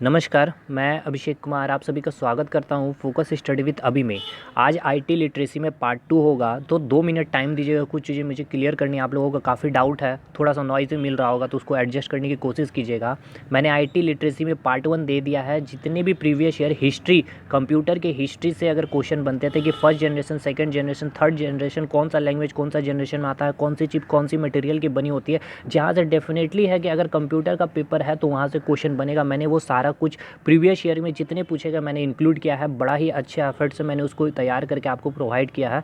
नमस्कार, मैं अभिषेक कुमार आप सभी का स्वागत करता हूँ फोकस स्टडी विद अभी में। आज आईटी लिटरेसी में पार्ट 2 होगा, तो 2 मिनट टाइम दीजिएगा। कुछ चीज़ें मुझे क्लियर करनी है। आप लोगों का काफ़ी डाउट है, थोड़ा सा नॉइज़ मिल रहा होगा तो उसको एडजस्ट करने की कोशिश कीजिएगा। मैंने आईटी लिटरेसी में पार्ट 1 दे दिया है। जितने भी प्रीवियस ईयर हिस्ट्री, कंप्यूटर के हिस्ट्री से अगर क्वेश्चन बनते थे कि first generation, second generation, third generation, कौन सा लैंग्वेज कौन सा जनरेशन में आता है, कौन सी चिप कौन सी मटेरियल की बनी होती है, जहाँ से डेफिनेटली है कि अगर कंप्यूटर का पेपर है तो वहाँ से क्वेश्चन बनेगा। मैंने वो सारा कुछ प्रीवियस ईयर में जितने पूछे गए मैंने इंक्लूड किया है। बड़ा ही अच्छे एफर्ट से मैंने उसको तैयार करके आपको प्रोवाइड किया है।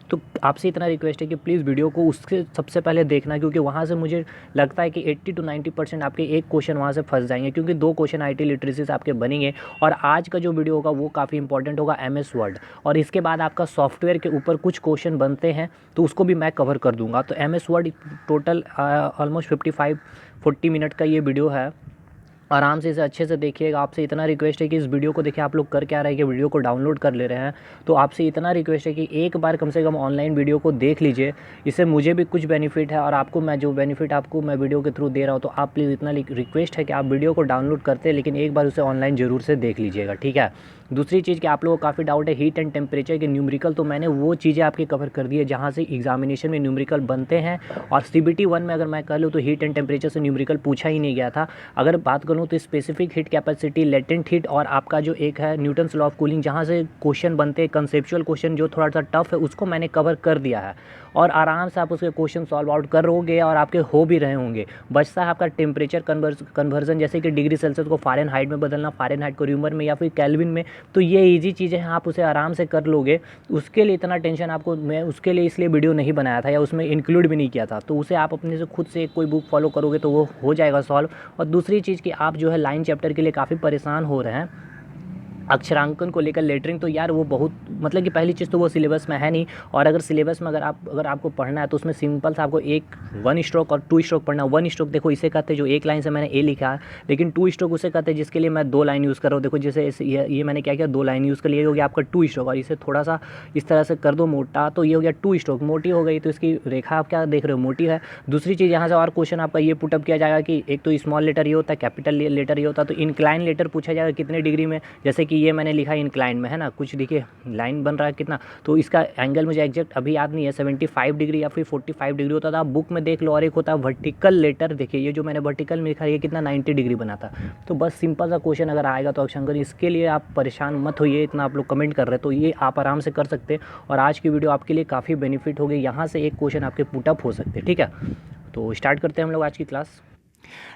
तो आपसे इतना रिक्वेस्ट है कि प्लीज़ वीडियो को उससे सबसे पहले देखना, क्योंकि वहाँ से मुझे लगता है कि 80 to 90% आपके एक क्वेश्चन वहाँ से फंस जाएंगे, क्योंकि 2 क्वेश्चन आईटी लिटरेसी से आपके बनेंगे। और आज का जो वीडियो होगा वो काफ़ी इंपॉर्टेंट होगा, एमएस वर्ड। और इसके बाद आपका सॉफ्टवेयर के ऊपर कुछ क्वेश्चन बनते हैं तो उसको भी मैं कवर कर दूँगा। तो MS word total almost 55-40 minute का ये वीडियो है। आराम से इसे अच्छे से देखिएगा। आपसे इतना रिक्वेस्ट है कि इस वीडियो को देखिए। आप लोग कर क्या रहे हैं कि वीडियो को डाउनलोड कर ले रहे हैं, तो आपसे इतना रिक्वेस्ट है कि एक बार कम से कम ऑनलाइन वीडियो को देख लीजिए। इससे मुझे भी कुछ बेनिफिट है और आपको मैं जो बेनिफिट आपको मैं वीडियो के थ्रू दे रहा हूँ, तो आप प्लीज़ इतना रिक्वेस्ट है कि आप वीडियो को डाउनलोड करते हैं, लेकिन एक बार उसे ऑनलाइन ज़रूर से देख लीजिएगा, ठीक है। दूसरी चीज़ कि आप लोगों को काफ़ी डाउट है हीट एंड टेम्परेचर के न्यूमेरिकल, तो मैंने वो चीज़ें आपके कवर कर दी है जहाँ से एग्जामिनेशन में न्यूमेरिकल बनते हैं। और सीबीटी 1 में अगर मैं कह लूँ तो हीट एंड टेम्परेचर से न्यूमेरिकल पूछा ही नहीं गया था। अगर बात करूँ तो specific heat capacity, latent heat और आपका जो एक है न्यूटन्स लॉ ऑफ कूलिंग, जहाँ से क्वेश्चन बनते हैं कंसेप्चुअल क्वेश्चन जो थोड़ा सा टफ है, उसको मैंने कवर कर दिया है। और आराम से आप उसके क्वेश्चन सॉल्व आउट करोगे और आपके हो भी रहे होंगे। बचता है आपका टेम्परेचर कन्वर्जन, जैसे कि डिग्री सेल्सियस को फ़ारेनहाइट में बदलना, फ़ारेनहाइट को र्यूमर में या फिर केल्विन में। तो ये ईजी चीज़ें हैं, आप उसे आराम से कर लोगे। उसके लिए इतना टेंशन आपको मैं उसके लिए इसलिए वीडियो नहीं बनाया था या उसमें इंक्लूड भी नहीं किया था। तो उसे आप अपने से खुद से कोई बुक फॉलो करोगे तो वो हो जाएगा सॉल्व। और दूसरी चीज़ कि आप जो है लाइन चैप्टर के लिए काफ़ी परेशान हो रहे हैं अक्षरांकन को लेकर, लेटरिंग, तो यार वो बहुत मतलब कि पहली चीज़ तो वो सिलेबस में है नहीं। और अगर सिलेबस में अगर आपको पढ़ना है तो उसमें सिंपल सा आपको एक 1 स्ट्रोक और 2 स्ट्रोक पढ़ना। 1 स्ट्रोक देखो इसे कहते हैं जो एक लाइन से मैंने ए लिखा है, लेकिन 2 स्ट्रोक उसे कहते हैं जिसके लिए मैं 2 लाइन यूज़ कर रहा हूँ। देखो जैसे ये मैंने क्या किया, 2 लाइन यूज़ कर लिया, हो गया आपका 2 स्ट्रोक। और इसे थोड़ा सा इस तरह से कर दो मोटा, तो ये हो गया 2 स्ट्रोक। मोटी हो गई तो इसकी रेखा आप क्या देख रहे हो, मोटी है। दूसरी चीज़ यहाँ से और क्वेश्चन आपका ये पुटअप किया जाएगा कि एक तो स्मॉल लेटर ये होता है, कैपिटल लेटर ये होता है। तो इंक्लाइन लेटर पूछा जाएगा कितने डिग्री में, जैसे कि ये मैंने लिखा इंक्लाइन में है ना, कुछ देखिए लाइन बन रहा है कितना, तो इसका एंगल मुझे एग्जैक्ट अभी याद नहीं है, 75 डिग्री या फिर 45 डिग्री होता था। आप बुक में देख लो। और एक होता है वर्टिकल लेटर, देखिए ये जो मैंने वर्टिकल में लिखा है ये कितना 90 डिग्री बना था। तो बस सिंपल सा क्वेश्चन अगर आएगा तो अक्षांकन, इसके लिए आप परेशान मत होइए। इतना आप लोग कमेंट कर रहे हैं तो ये आप आराम से कर सकते हैं। और आज की वीडियो आपके लिए काफ़ी बेनिफिट होगी, यहाँ से एक क्वेश्चन आपके पुटअप हो सकते हैं, ठीक है। तो स्टार्ट करते हैं हम लोग आज की क्लास।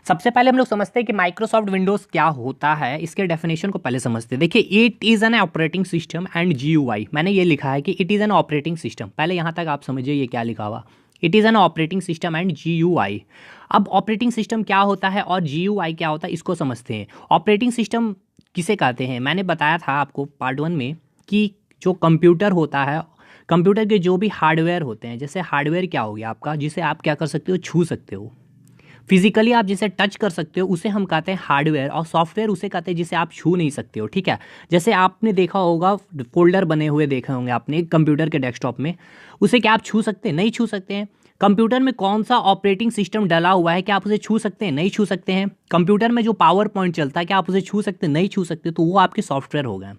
सबसे पहले हम लोग समझते हैं कि माइक्रोसॉफ्ट विंडोज क्या होता है। इसके डेफिनेशन को पहले समझते हैं। देखिए, it is an operating system and GUI. मैंने ये लिखा है कि it is an operating system. पहले यहाँ तक आप समझिए ये क्या लिखा हुआ, it is an operating system and GUI. अब ऑपरेटिंग सिस्टम क्या होता है और जीयूआई क्या होता है इसको समझते हैं। ऑपरेटिंग सिस्टम किसे कहते हैं, मैंने बताया था आपको पार्ट 1 में कि जो कंप्यूटर होता है, कंप्यूटर के जो भी हार्डवेयर होते हैं, जैसे हार्डवेयर क्या हो गया आपका, जिसे आप क्या कर सकते हो, छू सकते हो फिजिकली, आप जिसे टच कर सकते हो उसे हम कहते हैं हार्डवेयर। और सॉफ्टवेयर उसे कहते हैं जिसे आप छू नहीं सकते हो, ठीक है। जैसे आपने देखा होगा फोल्डर बने हुए देखे होंगे आपने कंप्यूटर के डेस्कटॉप में, उसे क्या आप छू सकते हैं, नहीं छू सकते हैं। कंप्यूटर में कौन सा ऑपरेटिंग सिस्टम डला हुआ है, क्या आप उसे छू सकते हैं, नहीं छू सकते हैं। कंप्यूटर में जो पावर पॉइंट चलता है, क्या आप उसे छू सकते हैं, नहीं छू सकते। तो वो आपके सॉफ्टवेयर हो गए।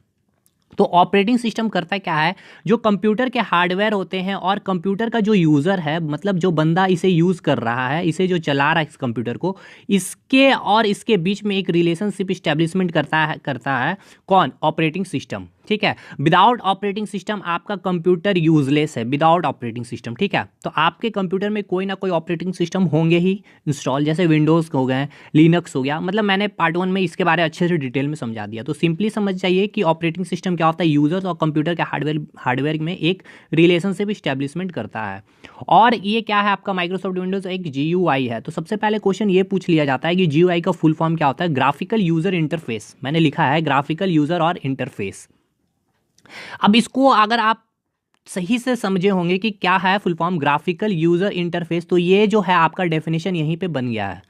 तो ऑपरेटिंग सिस्टम करता क्या है, जो कंप्यूटर के हार्डवेयर होते हैं और कंप्यूटर का जो यूज़र है, मतलब जो बंदा इसे यूज़ कर रहा है, इसे जो चला रहा है इस कंप्यूटर को, इसके और इसके बीच में एक रिलेशनशिप इस्टेब्लिशमेंट करता है कौन, ऑपरेटिंग सिस्टम, ठीक है। विदाउट ऑपरेटिंग सिस्टम आपका कंप्यूटर यूजलेस है, विदाउट ऑपरेटिंग सिस्टम, ठीक है। तो आपके कंप्यूटर में कोई ना कोई ऑपरेटिंग सिस्टम होंगे ही इंस्टॉल, जैसे विंडोज़ हो गए, लिनक्स हो गया। मतलब मैंने पार्ट 1 में इसके बारे में अच्छे से डिटेल में समझा दिया। तो सिंपली समझ जाइए कि ऑपरेटिंग सिस्टम क्या होता है, यूजर्स और कंप्यूटर के हार्डवेयर में एक रिलेशनशिप इस्टेब्लिशमेंट करता है। और ये क्या है आपका माइक्रोसॉफ्ट विंडोज़ एक जीयूआई है। तो सबसे पहले क्वेश्चन ये पूछ लिया जाता है कि जीयूआई का फुल फॉर्म क्या होता है। ग्राफिकल यूजर इंटरफेस, मैंने लिखा है ग्राफिकल यूजर और इंटरफेस। अब इसको अगर आप सही से समझे होंगे कि क्या है full form graphical user interface, तो ये जो है आपका डेफिनेशन यहीं पे बन गया है,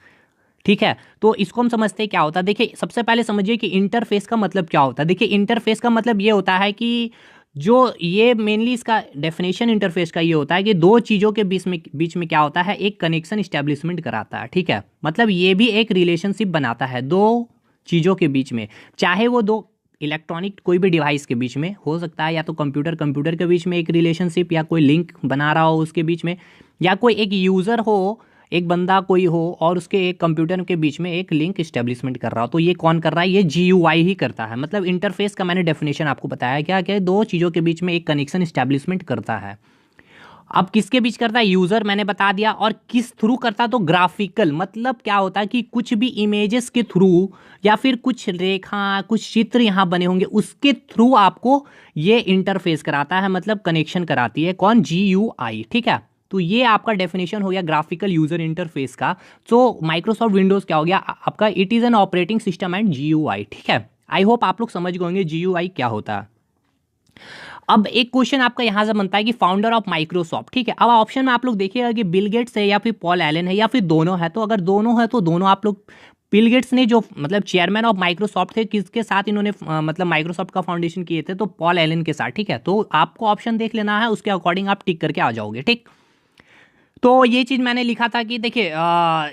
ठीक है। तो इसको हम समझते हैं क्या होता है। देखिए, सबसे पहले समझिए कि इंटरफेस का मतलब क्या होता है। देखिए, इंटरफेस का मतलब ये होता है कि जो ये मेनली इसका डेफिनेशन इंटरफेस का ये होता है कि दो चीज़ों के बीच में क्या होता है, एक कनेक्शन इस्टेब्लिशमेंट कराता है, ठीक है। मतलब ये भी एक रिलेशनशिप बनाता है, दो चीज़ों के बीच में, चाहे वो दो इलेक्ट्रॉनिक कोई भी डिवाइस के बीच में हो सकता है, या तो कंप्यूटर कंप्यूटर के बीच में एक रिलेशनशिप या कोई लिंक बना रहा हो उसके बीच में, या कोई एक यूज़र हो, एक बंदा कोई हो और उसके एक कंप्यूटर के बीच में एक लिंक इस्टेब्लिशमेंट कर रहा हो। तो ये कौन कर रहा है? ये GUI ही करता है। मतलब इंटरफेस का मैंने डेफिनेशन आपको बताया क्या कि दो चीज़ों के बीच में एक कनेक्शन इस्टेब्लिशमेंट करता है। अब किसके बीच करता है? यूज़र मैंने बता दिया। और किस थ्रू करता है? तो ग्राफिकल, मतलब क्या होता है कि कुछ भी इमेजेस के थ्रू या फिर कुछ रेखा कुछ चित्र यहाँ बने होंगे उसके थ्रू आपको ये इंटरफेस कराता है, मतलब कनेक्शन कराती है। कौन? GUI। ठीक है, तो ये आपका डेफिनेशन हो गया ग्राफिकल यूजर इंटरफेस का। तो माइक्रोसॉफ्ट विंडोज़ क्या हो गया आपका? It is an operating system and GUI। ठीक है, आई होप आप लोग समझ गए होंगे GUI क्या होता है। अब एक क्वेश्चन आपका यहां से बनता है कि फाउंडर ऑफ माइक्रोसॉफ्ट। ठीक है, अब ऑप्शन में आप लोग देखिएगा कि बिल गेट्स है या फिर पॉल एलन है या फिर दोनों है। तो अगर दोनों है तो दोनों आप लोग, बिल गेट्स ने जो मतलब चेयरमैन ऑफ माइक्रोसॉफ्ट थे, किसके साथ इन्होंने मतलब माइक्रोसॉफ्ट का फाउंडेशन किए थे? तो पॉल एलन के साथ। ठीक है, तो आपको ऑप्शन देख लेना है, उसके अकॉर्डिंग आप टिक करके आ जाओगे। ठीक, तो ये चीज़ मैंने लिखा था कि देखिए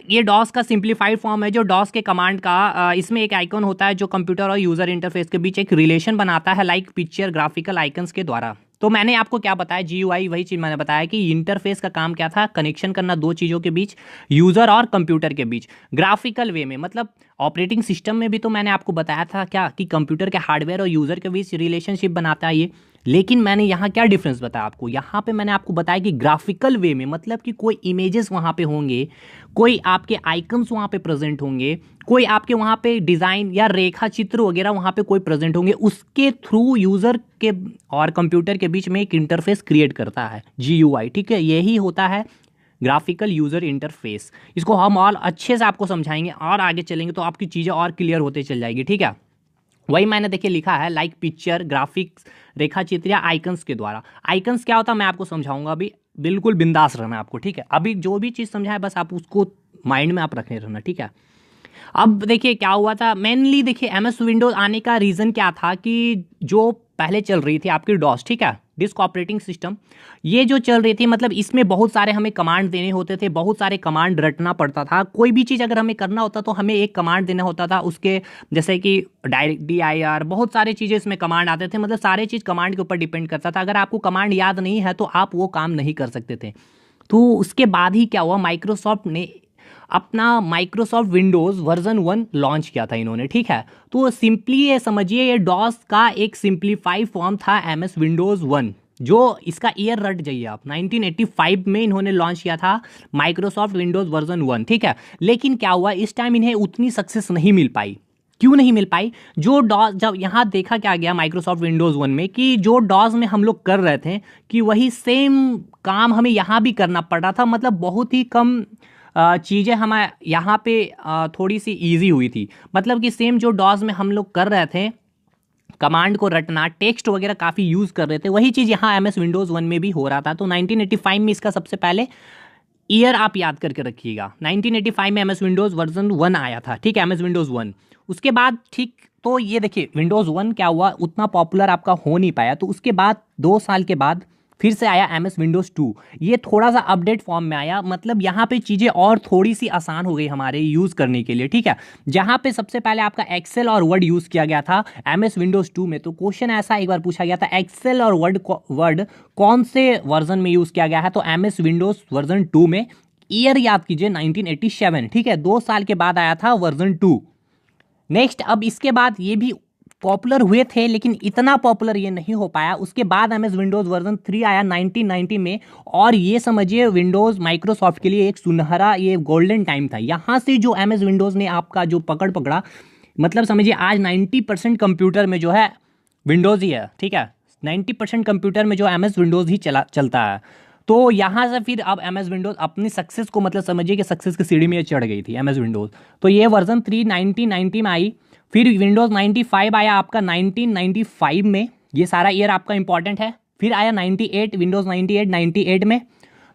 ये डॉस का सिंप्लीफाइड फॉर्म है। जो डॉस के कमांड का इसमें एक आइकन होता है जो कंप्यूटर और यूज़र इंटरफेस के बीच एक रिलेशन बनाता है, लाइक पिक्चर ग्राफिकल आइकन्स के द्वारा। तो मैंने आपको क्या बताया? GUI वही चीज़ मैंने बताया कि इंटरफेस का काम क्या था? कनेक्शन करना दो चीज़ों के बीच, यूज़र और कंप्यूटर के बीच, ग्राफिकल वे में। मतलब ऑपरेटिंग सिस्टम में भी तो मैंने आपको बताया था क्या कि कंप्यूटर के हार्डवेयर और यूज़र के बीच रिलेशनशिप बनाता है ये। लेकिन मैंने यहाँ क्या डिफरेंस बताया आपको? यहाँ पे मैंने आपको बताया कि ग्राफिकल वे में, मतलब कि कोई इमेजेस वहाँ पे होंगे, कोई आपके आइकन्स वहाँ पे प्रेजेंट होंगे, कोई आपके वहाँ पे डिज़ाइन या रेखा चित्र वगैरह वहाँ पे कोई प्रेजेंट होंगे, उसके थ्रू यूज़र के और कंप्यूटर के बीच में एक इंटरफेस क्रिएट करता है GUI। ठीक है, यही होता है ग्राफिकल यूज़र इंटरफेस। इसको हम और अच्छे से आपको समझाएंगे और आगे चलेंगे तो आपकी चीज़ें और क्लियर होते चल जाएगी। ठीक है, वही मैंने देखिए लिखा है, लाइक पिक्चर ग्राफिक्स रेखा चित्र या आइकन्स के द्वारा। आइकन्स क्या होता है मैं आपको समझाऊंगा अभी, बिल्कुल बिंदास रहना आपको। ठीक है, अभी जो भी चीज़ समझाए बस आप उसको माइंड में आप रखने रहना। ठीक है, अब देखिए क्या हुआ था मेनली। देखिए MS विंडोज आने का रीज़न क्या था कि जो पहले चल रही थी आपकी डॉस, ठीक है, डिस्क ऑपरेटिंग सिस्टम, ये जो चल रही थी मतलब इसमें बहुत सारे हमें कमांड देने होते थे, बहुत सारे कमांड रटना पड़ता था। कोई भी चीज़ अगर हमें करना होता तो हमें एक कमांड देना होता था उसके, जैसे कि DIR, बहुत सारे चीज़ें इसमें कमांड आते थे। मतलब सारे चीज़ कमांड के ऊपर डिपेंड करता था। अगर आपको कमांड याद नहीं है तो आप वो काम नहीं कर सकते थे। तो उसके बाद ही क्या हुआ, माइक्रोसॉफ्ट ने अपना माइक्रोसॉफ्ट विंडोज़ वर्जन 1 लॉन्च किया था इन्होंने। ठीक है, तो सिंपली ये समझिए ये डॉस का एक सिंप्लीफाइड फॉर्म था MS विंडोज़ 1। जो इसका ईयर रट जाइए आप, 1985 में इन्होंने लॉन्च किया था माइक्रोसॉफ्ट विंडोज़ वर्जन 1। ठीक है, लेकिन क्या हुआ इस टाइम इन्हें उतनी सक्सेस नहीं मिल पाई। क्यों नहीं मिल पाई? जो डॉस, जब यहाँ देखा क्या गया माइक्रोसॉफ्ट विंडोज़ 1 में कि जो डॉस में हम लोग कर रहे थे कि वही सेम काम हमें यहाँ भी करना पड़ रहा था। मतलब बहुत ही कम चीज़ें हमें यहाँ पे थोड़ी सी इजी हुई थी। मतलब कि सेम जो डॉस में हम लोग कर रहे थे कमांड को रटना, टेक्स्ट वगैरह काफ़ी यूज़ कर रहे थे, वही चीज़ यहाँ MS विंडोज़ 1 में भी हो रहा था। तो 1985 में इसका सबसे पहले ईयर आप याद करके रखिएगा, 1985 में MS विंडोज़ वर्जन 1 आया था। ठीक है, MS विंडोज़ 1। उसके बाद ठीक, तो ये देखिए विंडोज़ 1 क्या हुआ, उतना पॉपुलर आपका हो नहीं पाया। तो उसके बाद 2 साल के बाद फिर से आया MS विंडोज़ 2। ये थोड़ा सा अपडेट फॉर्म में आया। मतलब यहाँ पे चीज़ें और थोड़ी सी आसान हो गई हमारे यूज़ करने के लिए। ठीक है, जहाँ पे सबसे पहले आपका एक्सेल और वर्ड यूज़ किया गया था MS विंडोज़ 2 में। तो क्वेश्चन ऐसा एक बार पूछा गया था, एक्सेल और वर्ड कौन से वर्जन में यूज़ किया गया है? तो MS विंडोज़ वर्जन 2 में। ईयर याद कीजिए 1987। ठीक है, 2 साल के बाद आया था वर्जन 2। नेक्स्ट, अब इसके बाद ये भी पॉपुलर हुए थे लेकिन इतना पॉपुलर ये नहीं हो पाया। उसके बाद MS विंडोज़ वर्जन 3 आया 1990 में। और ये समझिए विंडोज़ माइक्रोसॉफ्ट के लिए एक सुनहरा, ये गोल्डन टाइम था। यहाँ से जो MS विंडोज़ ने आपका जो पकड़ पकड़ा, मतलब समझिए आज 90% कंप्यूटर में जो है विंडोज़ ही है। ठीक है, 90% कंप्यूटर में जो MS विंडोज़ ही चलता है। तो यहाँ से फिर अब MS विंडोज़ अपनी सक्सेस को, मतलब समझिए कि सक्सेस की सीढ़ी में ये चढ़ गई थी MS विंडोज़। तो ये वर्जन 3 1990 में आई। फिर विंडोज़ 95 आया आपका 1995 में। ये सारा ईयर आपका इंपॉर्टेंट है। फिर आया 98, विंडोज़ 98 में।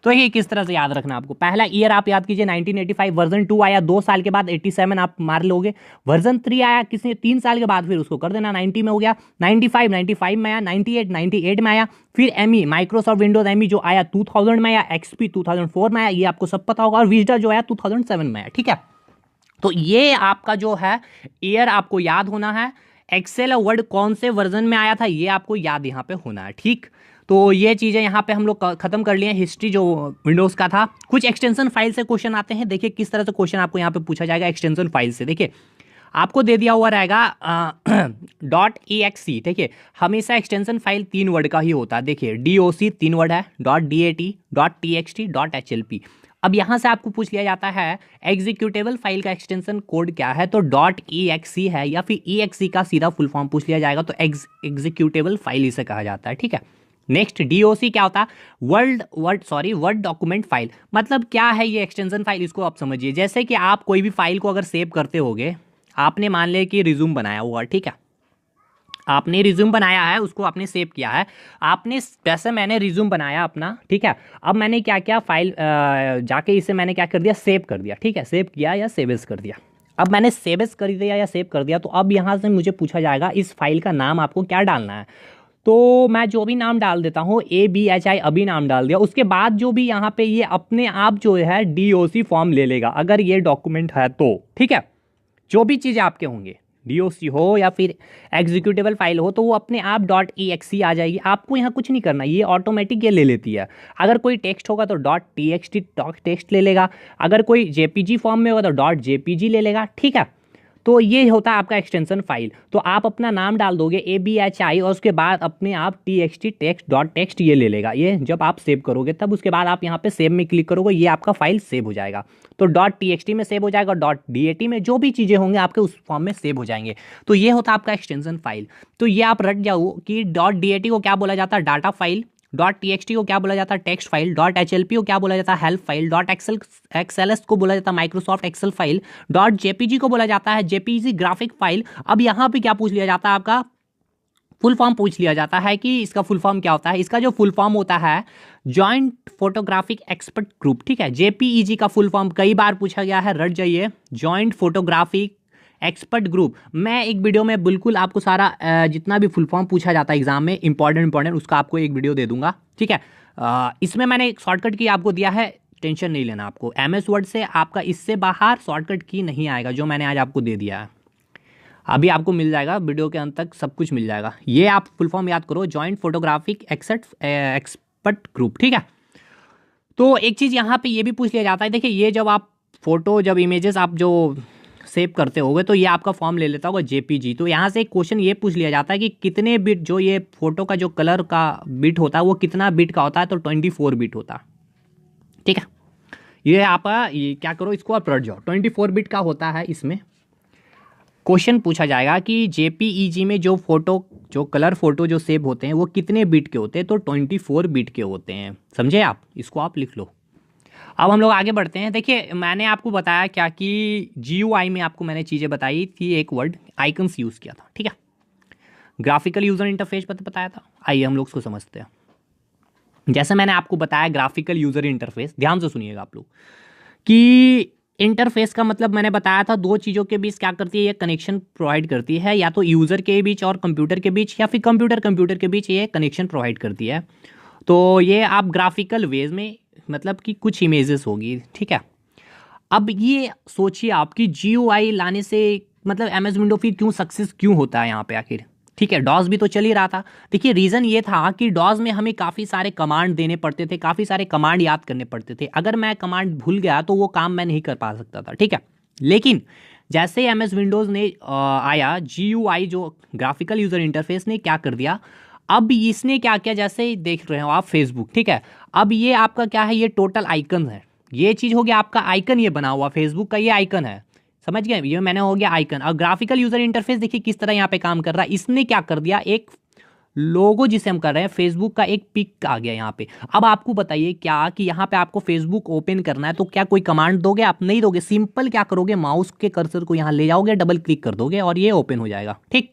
तो ये किस तरह से याद रखना आपको, पहला ईयर आप याद कीजिए 1985। वर्जन 2 आया 2 साल के बाद 87 आप मार लोगे। वर्जन 3 आया किसने 3 साल के बाद, फिर उसको कर देना 90 में हो गया। 95 में आया, 98 में आया। फिर ME माइक्रोसॉफ्ट विंडोज़ ME जो आया 2000 में आया। XP 2004 में आया, ये आपको सब पता होगा। और विस्टा जो आया 2007 में आया। ठीक है, तो ये आपका जो है ईयर आपको याद होना है। एक्सेल वर्ड कौन से वर्जन में आया था ये आपको याद यहाँ पे होना है, ठीक। तो ये चीज़ें यहाँ पे हम लोग खत्म कर लिए हैं, हिस्ट्री जो विंडोज़ का था। कुछ एक्सटेंशन फाइल से क्वेश्चन आते हैं, देखिए किस तरह से क्वेश्चन आपको यहाँ पे पूछा जाएगा एक्सटेंशन फाइल से। देखिए आपको दे दिया हुआ रहेगा .exe, ठीक है। हमेशा एक्सटेंशन फाइल 3 वर्ड का ही होता है। देखिए DOC 3 वर्ड है, .dat, .txt, .hlp। अब यहाँ से आपको पूछ लिया जाता है एग्जीक्यूटेबल फाइल का एक्सटेंशन कोड क्या है, तो .exe है, या फिर exe का सीधा फुल फॉर्म पूछ लिया जाएगा तो एग्जीक्यूटेबल फाइल इसे कहा जाता है, ठीक है। नेक्स्ट DOC क्या होता है, वर्ड डॉक्यूमेंट फाइल। मतलब क्या है ये एक्सटेंशन फाइल, इसको आप समझिए। जैसे कि आप कोई भी फाइल को अगर सेव करते होगे, आपने मान लिया कि रिज्यूम बनाया हुआ, ठीक है, आपने रिज्यूम बनाया है, उसको आपने सेव किया है। आपने वैसे मैंने रिज्यूम बनाया अपना, ठीक है। अब मैंने क्या किया, फाइल जाके इसे मैंने क्या कर दिया, सेव कर दिया, ठीक है। सेव किया या सेव एज कर दिया। अब मैंने सेव एज कर दिया या सेव कर दिया, तो अब यहाँ से मुझे पूछा जाएगा इस फाइल का नाम आपको क्या डालना है। तो मैं जो भी नाम डाल देता हूँ, ABHI अभी नाम डाल दिया। उसके बाद जो भी यहाँ पे ये अपने आप जो है DOC फॉर्म ले लेगा, अगर ये डॉक्यूमेंट है तो, ठीक है। जो भी चीज़ें आपके होंगे, DOC हो या फिर एग्जीक्यूटेबल फाइल हो, तो वो अपने आप .exe आ जाएगी। आपको यहाँ कुछ नहीं करना, ये ऑटोमेटिक ये ले लेती है। अगर कोई टेक्स्ट होगा तो .txt टेक्स्ट ले लेगा, अगर कोई JPG फॉर्म में होगा तो .jpg ले लेगा, ठीक है। तो ये होता है आपका एक्सटेंशन फाइल। तो आप अपना नाम डाल दोगे ABHI और उसके बाद अपने आप TXT टेक्स्ट ये ले लेगा। ये जब आप सेव करोगे तब उसके बाद आप यहाँ पे सेव में क्लिक करोगे, ये आपका फाइल सेव हो जाएगा। तो .txt में सेव हो जाएगा, .dat में जो भी चीज़ें होंगे आपके उस फॉर्म में सेव हो जाएंगे। तो ये होता है आपका एक्सटेंशन फाइल। तो ये आप रट जाओ कि .dat को क्या बोला जाता है, डाटा फाइल। .txt को क्या बोला जाता है, टेक्स्ट फाइल। .hlp को क्या बोला जाता है, हेल्प फाइल। .xls को बोला जाता है माइक्रोसॉफ्ट एक्सेल फाइल। .jpg को बोला जाता है JPG ग्राफिक फाइल। अब यहाँ पे क्या पूछ लिया जाता है, आपका फुल फॉर्म पूछ लिया जाता है कि इसका फुल फॉर्म क्या होता है। इसका जो फुल फॉर्म होता है जॉइंट फोटोग्राफिक एक्सपर्ट ग्रुप, ठीक है। JPEG का फुल फॉर्म कई बार पूछा गया है, रट जाइए, जॉइंट फोटोग्राफिक एक्सपर्ट ग्रुप। मैं एक वीडियो में बिल्कुल आपको सारा जितना भी फुल फॉर्म पूछा जाता है एग्जाम में इंपॉर्टेंट उसका आपको एक वीडियो दे दूंगा, ठीक है। इसमें मैंने एक शॉर्टकट की आपको दिया है, टेंशन नहीं लेना आपको। MS वर्ड से आपका इससे बाहर शॉर्टकट की नहीं आएगा, जो मैंने आज आपको दे दिया है। अभी आपको मिल जाएगा, वीडियो के अंत तक सब कुछ मिल जाएगा। ये आप फुल फॉर्म याद करो, जॉइंट फोटोग्राफिक एक्सपर्ट ग्रुप, ठीक है। तो एक चीज़ यहाँ पे ये भी पूछ लिया जाता है, देखिए ये जब आप फोटो, जब इमेजेस आप जो सेव करते होगे तो ये आपका फॉर्म ले लेता होगा JPG। तो यहाँ से एक क्वेश्चन ये पूछ लिया जाता है कि कितने बिट, जो ये फोटो का जो कलर का बिट होता है वो कितना बिट का होता है, तो 24 बिट होता है, ठीक है। ये आप ये क्या करो, इसको आप पढ़ जाओ, 24 बिट का होता है। इसमें क्वेश्चन पूछा जाएगा कि JPEG में जो फोटो, जो कलर फोटो जो सेव होते हैं वो कितने बिट के होते हैं, तो 24 बिट के होते हैं, समझे आप, इसको आप लिख लो। अब हम लोग आगे बढ़ते हैं। देखिए मैंने आपको बताया क्या कि GUI में आपको मैंने चीज़ें बताई थी, एक वर्ड आइकन्स यूज़ किया था, ठीक है। ग्राफिकल यूज़र इंटरफेस बताया था, आइए हम लोग उसको समझते हैं। जैसे मैंने आपको बताया ग्राफिकल यूज़र इंटरफेस, ध्यान से सुनिएगा आप लोग, कि इंटरफेस का मतलब मैंने बताया था दो चीज़ों के बीच क्या करती है, ये कनेक्शन प्रोवाइड करती है, या तो यूज़र के बीच और कंप्यूटर के बीच, या फिर कंप्यूटर के बीच ये कनेक्शन प्रोवाइड करती है। तो ये आप ग्राफिकल वेज में, मतलब कि कुछ इमेजेस होगी, ठीक है। अब ये सोचिए आपकी GUI लाने से मतलब MS विंडो फिर क्यों सक्सेस क्यों होता है यहाँ पे आखिर, ठीक है। डॉस भी तो चल ही रहा था। देखिए रीज़न ये था कि डॉस में हमें काफ़ी सारे कमांड देने पड़ते थे, काफ़ी सारे कमांड याद करने पड़ते थे। अगर मैं कमांड भूल गया तो वो काम मैं नहीं कर पा सकता था, ठीक है। लेकिन जैसे MS विंडोज़ ने आया, GUI जो ग्राफिकल यूज़र इंटरफेस ने क्या कर दिया, अब इसने क्या किया, जैसे देख रहे हो आप फेसबुक, ठीक है। अब ये आपका क्या है, ये टोटल आइकन है, ये चीज़ हो गया आपका आइकन, ये बना हुआ फेसबुक का ये आइकन है, समझ गए, ये मैंने हो गया आइकन। और ग्राफिकल यूज़र इंटरफेस देखिए किस तरह यहाँ पे काम कर रहा है, इसने क्या कर दिया, एक लोगो जिसे हम कर रहे हैं फेसबुक का एक पिक आ गया यहाँ पे। अब आपको बताइए क्या कि यहाँ पे आपको फेसबुक ओपन करना है तो क्या कोई कमांड दोगे, आप नहीं दोगे, सिंपल क्या करोगे, माउस के कर्सर को यहाँ ले जाओगे, डबल क्लिक कर दोगे और ये ओपन हो जाएगा, ठीक।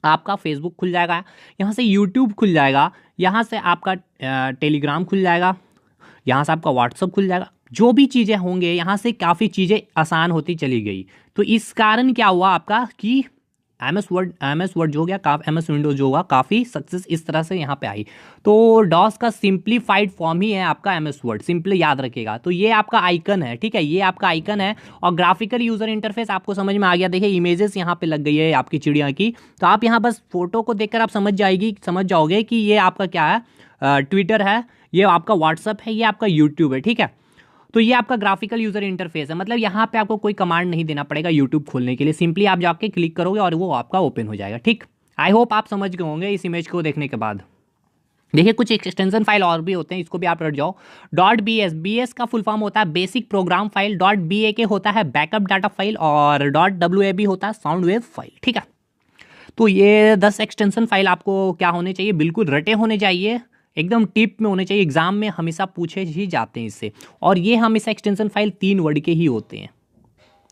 आपका फेसबुक खुल जाएगा, यहाँ से यूट्यूब खुल जाएगा, यहाँ से आपका टेलीग्राम खुल जाएगा, यहाँ से आपका व्हाट्सअप खुल जाएगा, जो भी चीज़ें होंगे यहाँ से काफ़ी चीज़ें आसान होती चली गई। तो इस कारण क्या हुआ आपका कि एम एस वर्ड जो हो गया, एम एस विंडोज जो होगा, काफ़ी सक्सेस इस तरह से यहाँ पे आई। तो डॉस का सिंप्लीफाइड फॉर्म ही है आपका एम एस वर्ड, सिंपल याद रखिएगा। तो ये आपका आइकन है, ठीक है, ये आपका आइकन है। और ग्राफिकल यूजर इंटरफेस आपको समझ में आ गया। देखिए इमेजेस यहाँ पे लग गई है आपकी चिड़िया की, तो आप यहाँ बस फोटो को देखकर आप समझ जाओगे कि ये आपका क्या है, ट्विटर है, ये आपका व्हाट्सअप है, ये आपका यूट्यूब है, ठीक है। तो ये आपका ग्राफिकल यूजर इंटरफेस है, मतलब यहाँ पे आपको कोई कमांड नहीं देना पड़ेगा यूट्यूब खोलने के लिए, सिंपली आप जाके क्लिक करोगे और वो आपका ओपन हो जाएगा, ठीक। आई होप आप समझ गए होंगे इस इमेज को देखने के बाद। देखिए कुछ एक्सटेंशन फाइल और भी होते हैं, इसको भी आप रट जाओ। .bs का फुल फॉर्म होता है बेसिक प्रोग्राम फाइल, .bak होता है बैकअप डाटा फाइल, और .wab होता है साउंड वेव फाइल, ठीक है। तो ये 10 एक्सटेंशन फाइल आपको क्या होने चाहिए, बिल्कुल रटे होने चाहिए, एकदम टिप में होने चाहिए, एग्जाम में हमेशा पूछे ही जाते हैं इससे। और ये हमेशा एक्सटेंशन फाइल 3 वर्ड के ही होते हैं,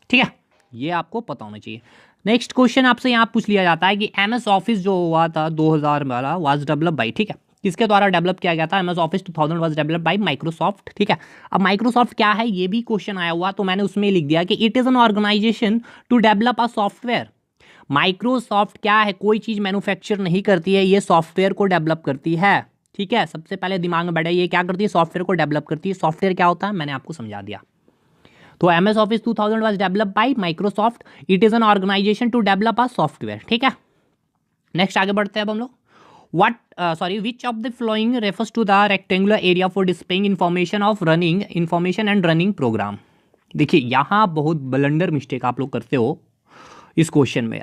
ठीक है, ये आपको पता होना चाहिए। नेक्स्ट क्वेश्चन आपसे यहाँ पूछ लिया जाता है कि एमएस ऑफिस जो हुआ था 2000 वाला वाज डेवलप बाई, ठीक है, किसके द्वारा डेवलप किया गया था। MS office 2000 was develop by Microsoft, ठीक है। अब माइक्रोसॉफ्ट क्या है ये भी क्वेश्चन आया हुआ, तो मैंने उसमें लिख दिया कि it is an organization to develop a software. Microsoft क्या है, कोई चीज़ मैन्युफैक्चर नहीं करती है, ये सॉफ्टवेयर को डेवलप करती है, ठीक है। सबसे पहले दिमाग में बैठा, ये क्या करती है, सॉफ्टवेयर को डेवलप करती है। सॉफ्टवेयर क्या होता है मैंने आपको समझा दिया। तो MS office 2000 was develop by Microsoft, it is an organization to develop a software, ठीक है। नेक्स्ट आगे बढ़ते हैं अब हम लोग। Which of the following refers to the rectangular area for displaying information and running program. देखिए यहाँ बहुत ब्लंडर मिस्टेक आप लोग करते हो इस क्वेश्चन में।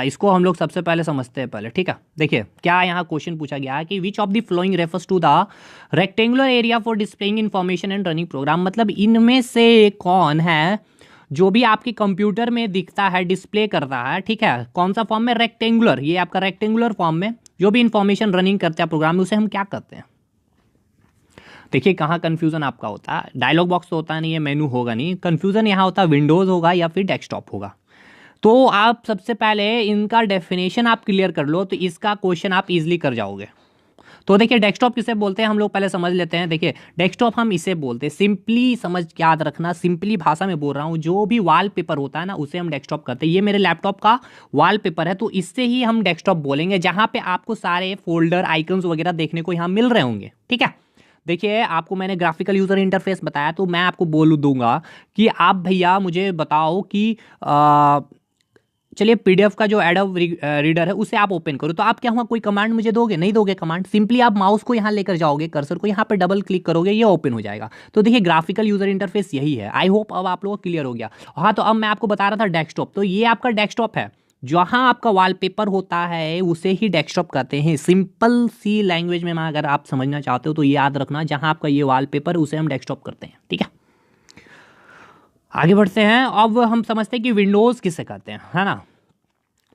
इसको हम लोग सबसे पहले समझते हैं पहले, ठीक है। देखिए क्या यहाँ क्वेश्चन पूछा गया है कि which of the following refers to the rectangular area for displaying information and running program, मतलब इनमें से कौन है जो भी आपके कंप्यूटर में दिखता है, डिस्प्ले करता है, ठीक है, कौन सा फॉर्म में, रेक्टेंगुलर, ये आपका रेक्टेंगुलर फॉर्म में जो भी इंफॉर्मेशन रनिंग करते हैं प्रोग्राम में, उसे हम क्या कहते हैं। देखिए कहाँ कंफ्यूजन आपका होता है, डायलॉग बॉक्स तो होता नहीं है, मेनू होगा नहीं, कंफ्यूजन यहाँ होता है विंडोज होगा या फिर डेस्कटॉप होगा। तो आप सबसे पहले इनका डेफिनेशन आप क्लियर कर लो, तो इसका क्वेश्चन आप इजीली कर जाओगे। तो देखिए डेस्कटॉप किसे बोलते हैं हम लोग पहले समझ लेते हैं। देखिए डेस्कटॉप हम इसे बोलते हैं, सिंपली समझ याद रखना, सिंपली भाषा में बोल रहा हूँ, जो भी वॉलपेपर होता है ना उसे हम डेस्कटॉप कहते हैं। ये मेरे लैपटॉप का वॉलपेपर है, तो इससे ही हम डेस्कटॉप बोलेंगे, जहाँ पे आपको सारे फोल्डर आइकन्स वगैरह देखने को यहाँ मिल रहे होंगे, ठीक है। देखिए आपको मैंने ग्राफिकल यूजर इंटरफेस बताया, तो मैं आपको बोल दूंगा कि आप भैया मुझे बताओ कि चलिए पीडीएफ का जो एडोब रीडर है उसे आप ओपन करो, तो आप क्या हुआ, कोई कमांड मुझे दोगे, नहीं दोगे कमांड, सिंपली आप माउस को यहाँ लेकर जाओगे, कर्सर को यहाँ पे डबल क्लिक करोगे, ये ओपन हो जाएगा। तो देखिए ग्राफिकल यूजर इंटरफेस यही है। आई होप अब आप लोगों को क्लियर हो गया। हाँ तो अब मैं आपको बता रहा था डेस्कटॉप, तो ये आपका डेस्कटॉप है, जहाँ आपका वॉलपेपर होता है उसे ही डेस्कटॉप कहते हैं। सिंपल सी लैंग्वेज में अगर आप समझना चाहते हो तो ये याद रखना, जहाँ आपका ये वॉलपेपर उसे हम डेस्कटॉप करते हैं, ठीक है। आगे बढ़ते हैं। अब हम समझते हैं कि विंडोज़ किसे कहते हैं, है ना।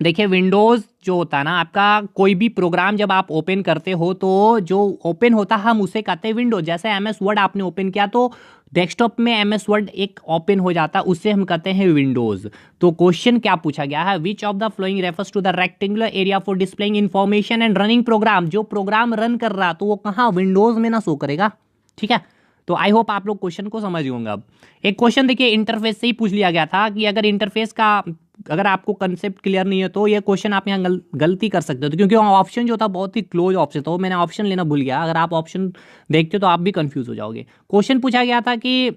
देखिए विंडोज़ जो होता है ना, आपका कोई भी प्रोग्राम जब आप ओपन करते हो तो जो ओपन होता है हम उसे कहते हैं विंडोज। जैसे एमएस वर्ड आपने ओपन किया तो डेस्कटॉप में एमएस वर्ड एक ओपन हो जाता है, उससे हम कहते हैं विंडोज़। तो क्वेश्चन क्या पूछा गया है, which of the following refers to the rectangular area for displaying information and running program. जो प्रोग्राम रन कर रहा तो वो कहाँ, विंडोज़ में ना शो करेगा, ठीक है। तो आई होप आप लोग क्वेश्चन को समझ होंगे। अब एक क्वेश्चन देखिए इंटरफेस से ही पूछ लिया गया था कि अगर इंटरफेस का अगर आपको कंसेप्ट क्लियर नहीं है तो ये क्वेश्चन आप यहाँ गलती कर सकते हो, तो क्योंकि ऑप्शन जो था बहुत ही क्लोज ऑप्शन था, मैंने ऑप्शन लेना भूल गया। अगर आप ऑप्शन देखते हो तो आप भी कंफ्यूज हो जाओगे। क्वेश्चन पूछा गया था कि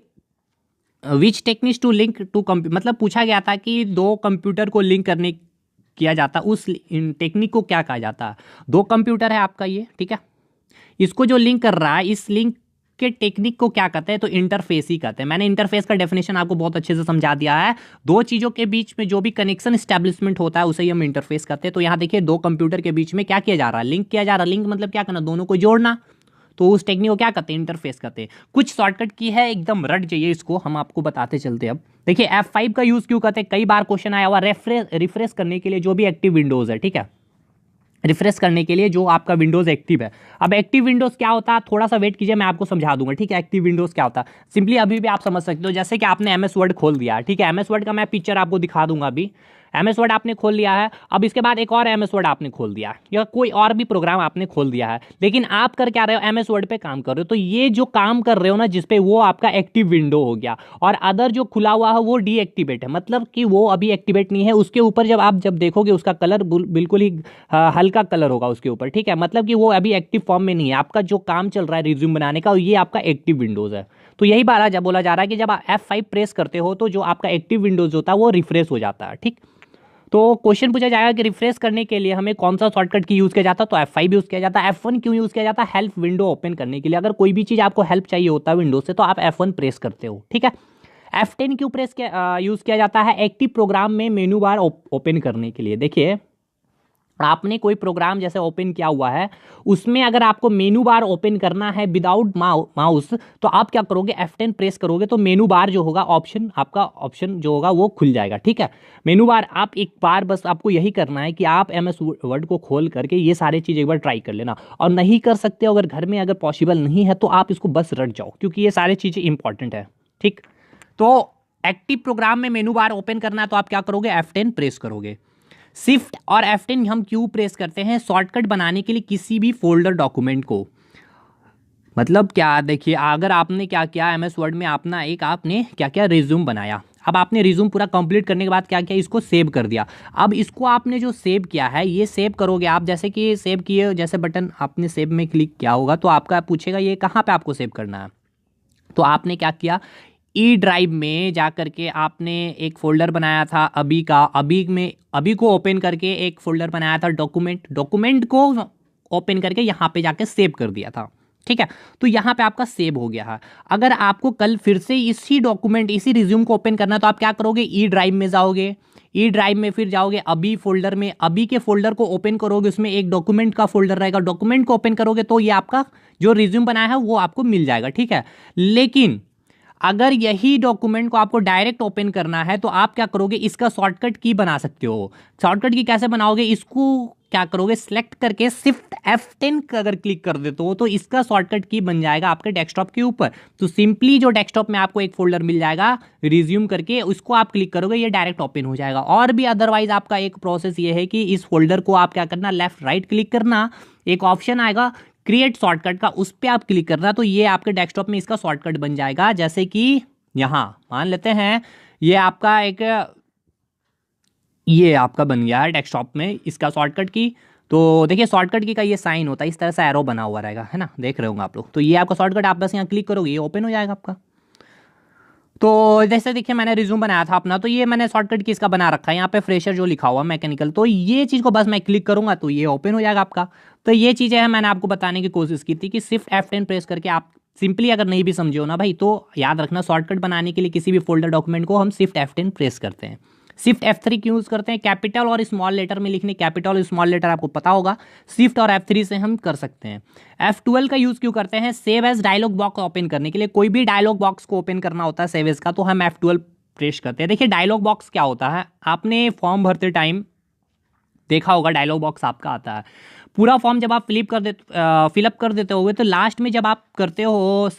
विच टेक्निक्स टू लिंक टू मतलब पूछा गया था कि दो कंप्यूटर को लिंक करने किया जाता, उस टेक्निक को क्या कहा जाता है। दो कंप्यूटर है आपका ये, ठीक है, इसको जो लिंक कर रहा है इस लिंक के टेक्निक को क्या कहते हैं, तो इंटरफेस ही कहते हैं। मैंने इंटरफेस का डेफिनेशन आपको बहुत अच्छे से समझा दिया है। दो चीज़ों के बीच में जो भी कनेक्शन एस्टैब्लिशमेंट होता है उसे ही हम इंटरफेस कहते हैं। तो यहाँ देखिए दो कंप्यूटर के बीच में क्या किया जा रहा है, लिंक किया जा रहा है। लिंक मतलब क्या करना, दोनों को जोड़ना, तो उस टेक्निक को क्या कहते हैं, इंटरफेस कहते हैं। कुछ शॉर्टकट की है, एकदम रट जाइए इसको, हम आपको बताते चलते। अब देखिए F5 का यूज़ क्यों करते हैं, कई बार क्वेश्चन आया हुआ, रिफ्रेश करने के लिए जो भी एक्टिव विंडोज़ है, ठीक है, रिफ्रेश करने के लिए जो आपका विंडोज़ एक्टिव है। अब एक्टिव विंडोज़ क्या होता है, थोड़ा सा वेट कीजिए मैं आपको समझा दूंगा, ठीक है। एक्टिव विंडोज़ क्या होता है सिंपली अभी भी आप समझ सकते हो। जैसे कि आपने एमएस वर्ड खोल दिया, ठीक है, एमएस वर्ड का मैं पिक्चर आपको दिखा दूंगा अभी। MS वर्ड आपने खोल लिया है। अब इसके बाद एक और MS वर्ड आपने खोल दिया या कोई और भी प्रोग्राम आपने खोल दिया है, लेकिन आप कर क्या रहे हो, MS वर्ड पे काम कर रहे हो। तो ये जो काम कर रहे हो ना जिसपे, वो आपका एक्टिव विंडो हो गया, और अदर जो खुला हुआ है वो डीएक्टिवेट है, मतलब कि वो अभी एक्टिवेट नहीं है। उसके ऊपर जब देखोगे उसका कलर बिल्कुल ही हल्का कलर होगा उसके ऊपर, ठीक है, मतलब कि वो अभी एक्टिव फॉर्म में नहीं है। आपका जो काम चल रहा है रिज्यूम बनाने का, ये आपका एक्टिव विंडोज़ है। तो यही बोला जा रहा है कि जब आप F5 प्रेस करते हो तो जो आपका एक्टिव विंडोज़ होता है वो रिफ्रेश हो जाता है, ठीक। तो क्वेश्चन पूछा जाएगा कि रिफ्रेश करने के लिए हमें कौन सा शॉर्टकट की यूज़ किया जाता है, तो F5 यूज़ किया जाता है। F1 क्यों यूज़ किया जाता है, हेल्प विंडो ओपन करने के लिए। अगर कोई भी चीज़ आपको हेल्प चाहिए होता है विंडोज से तो आप F1 प्रेस करते हो, ठीक है। F10 क्यों यूज़ किया जाता है, एक्टिव प्रोग्राम में मेनू बार ओपन करने के लिए। देखिए, आपने कोई प्रोग्राम जैसे ओपन किया हुआ है, उसमें अगर आपको मेनू बार ओपन करना है विदाउट माउस, तो आप क्या करोगे, F10 प्रेस करोगे तो मेनू बार जो होगा, आपका ऑप्शन जो होगा वो खुल जाएगा, ठीक है। मेनू बार आप एक बार बस आपको यही करना है कि आप MS वर्ड को खोल करके ये सारी चीज़ एक बार ट्राई कर लेना। और नहीं कर सकते अगर घर में अगर पॉसिबल नहीं है तो आप इसको बस रट जाओ, क्योंकि ये सारी चीज़ें इंपॉर्टेंट है, ठीक। तो एक्टिव प्रोग्राम में मेनू बार ओपन करना है तो आप क्या करोगे, F10 प्रेस करोगे। शिफ्ट और F10 हम क्यों प्रेस करते हैं, शॉर्टकट बनाने के लिए किसी भी फोल्डर डॉक्यूमेंट को। मतलब क्या, देखिए अगर आपने क्या किया MS वर्ड में, आपने क्या किया, रिज्यूम बनाया। अब आपने रिज्यूम पूरा कंप्लीट करने के बाद क्या किया, इसको सेव कर दिया। अब इसको आपने जो सेव किया है, ये सेव करोगे आप, जैसे कि सेव किए, जैसे बटन आपने सेव में क्लिक किया होगा तो आपका पूछेगा ये कहाँ पे आपको सेव करना है। तो आपने क्या किया, ई ड्राइव में जा करके आपने एक फोल्डर बनाया था अभी का, अभी को ओपन करके एक फोल्डर बनाया था डॉक्यूमेंट को ओपन करके यहाँ पे जाके सेव कर दिया था, ठीक है। तो यहाँ पे आपका सेव हो गया है। अगर आपको कल फिर से इसी रिज्यूम को ओपन करना है तो आप क्या करोगे, ई ड्राइव में जाओगे, ई ड्राइव में फिर जाओगे अभी फोल्डर में, अभी के फोल्डर को ओपन करोगे, उसमें एक डॉक्यूमेंट का फोल्डर रहेगा, डॉक्यूमेंट को ओपन करोगे तो ये आपका जो रिज्यूम बनाया है वो आपको मिल जाएगा, ठीक है। लेकिन अगर यही डॉक्यूमेंट को आपको डायरेक्ट ओपन करना है तो आप क्या करोगे, इसका शॉर्टकट की बना सकते हो। शॉर्टकट की कैसे बनाओगे, इसको क्या करोगे, सिलेक्ट करके शिफ्ट F10 अगर क्लिक कर देते हो तो इसका शॉर्टकट की बन जाएगा आपके डेस्कटॉप के ऊपर। तो सिंपली जो डेस्कटॉप में आपको एक फोल्डर मिल जाएगा रिज्यूम करके, उसको आप क्लिक करोगे, ये डायरेक्ट ओपन हो जाएगा। और भी अदरवाइज आपका एक प्रोसेस ये है कि इस फोल्डर को आप क्या करना, लेफ्ट राइट क्लिक करना, एक ऑप्शन आएगा क्रिएट शॉर्टकट का, उस पर आप क्लिक करना, तो ये आपके डेस्कटॉप में इसका शॉर्टकट बन जाएगा। जैसे कि यहाँ मान लेते हैं ये आपका बन गया है डेस्कटॉप में इसका शॉर्टकट की। तो देखिए शॉर्टकट की का ये साइन होता है, इस तरह से एरो बना हुआ रहेगा, है ना, देख रहे होंगे आप लोग। तो ये आपका शॉर्टकट, आप बस यहाँ क्लिक करोगे ये ओपन हो जाएगा आपका। तो जैसे देखिए मैंने रिज्यूम बनाया था अपना, तो ये मैंने शॉर्टकट की इसका बना रखा है, यहाँ पे फ्रेशर जो लिखा हुआ मैकेनिकल, तो ये चीज़ को बस मैं क्लिक करूंगा तो ये ओपन हो जाएगा आपका। तो ये चीज़ें हैं, मैंने आपको बताने की कोशिश की थी कि शिफ्ट F10 प्रेस करके आप सिंपली, अगर नहीं भी समझे हो ना भाई, तो याद रखना शॉर्टकट बनाने के लिए किसी भी फोल्डर डॉक्यूमेंट को हम शिफ्ट F10 प्रेस करते हैं। शिफ्ट F3 क्यों यूज़ करते हैं, कैपिटल और स्मॉल लेटर में लिखने, कैपिटल और स्मॉल लेटर आपको पता होगा, शिफ्ट और F3 से हम कर सकते हैं। F12 का यूज़ क्यों करते हैं, save as dialog box open करने के लिए। कोई भी डायलॉग बॉक्स को ओपन करना होता है सेव एज का, तो हम F12 प्रेस करते हैं। देखिए डायलॉग बॉक्स क्या होता है, आपने फॉर्म भरते टाइम देखा होगा, डायलॉग बॉक्स आपका आता है। पूरा फॉर्म जब आप फिलअप कर देते होगे तो लास्ट में जब आप करते हो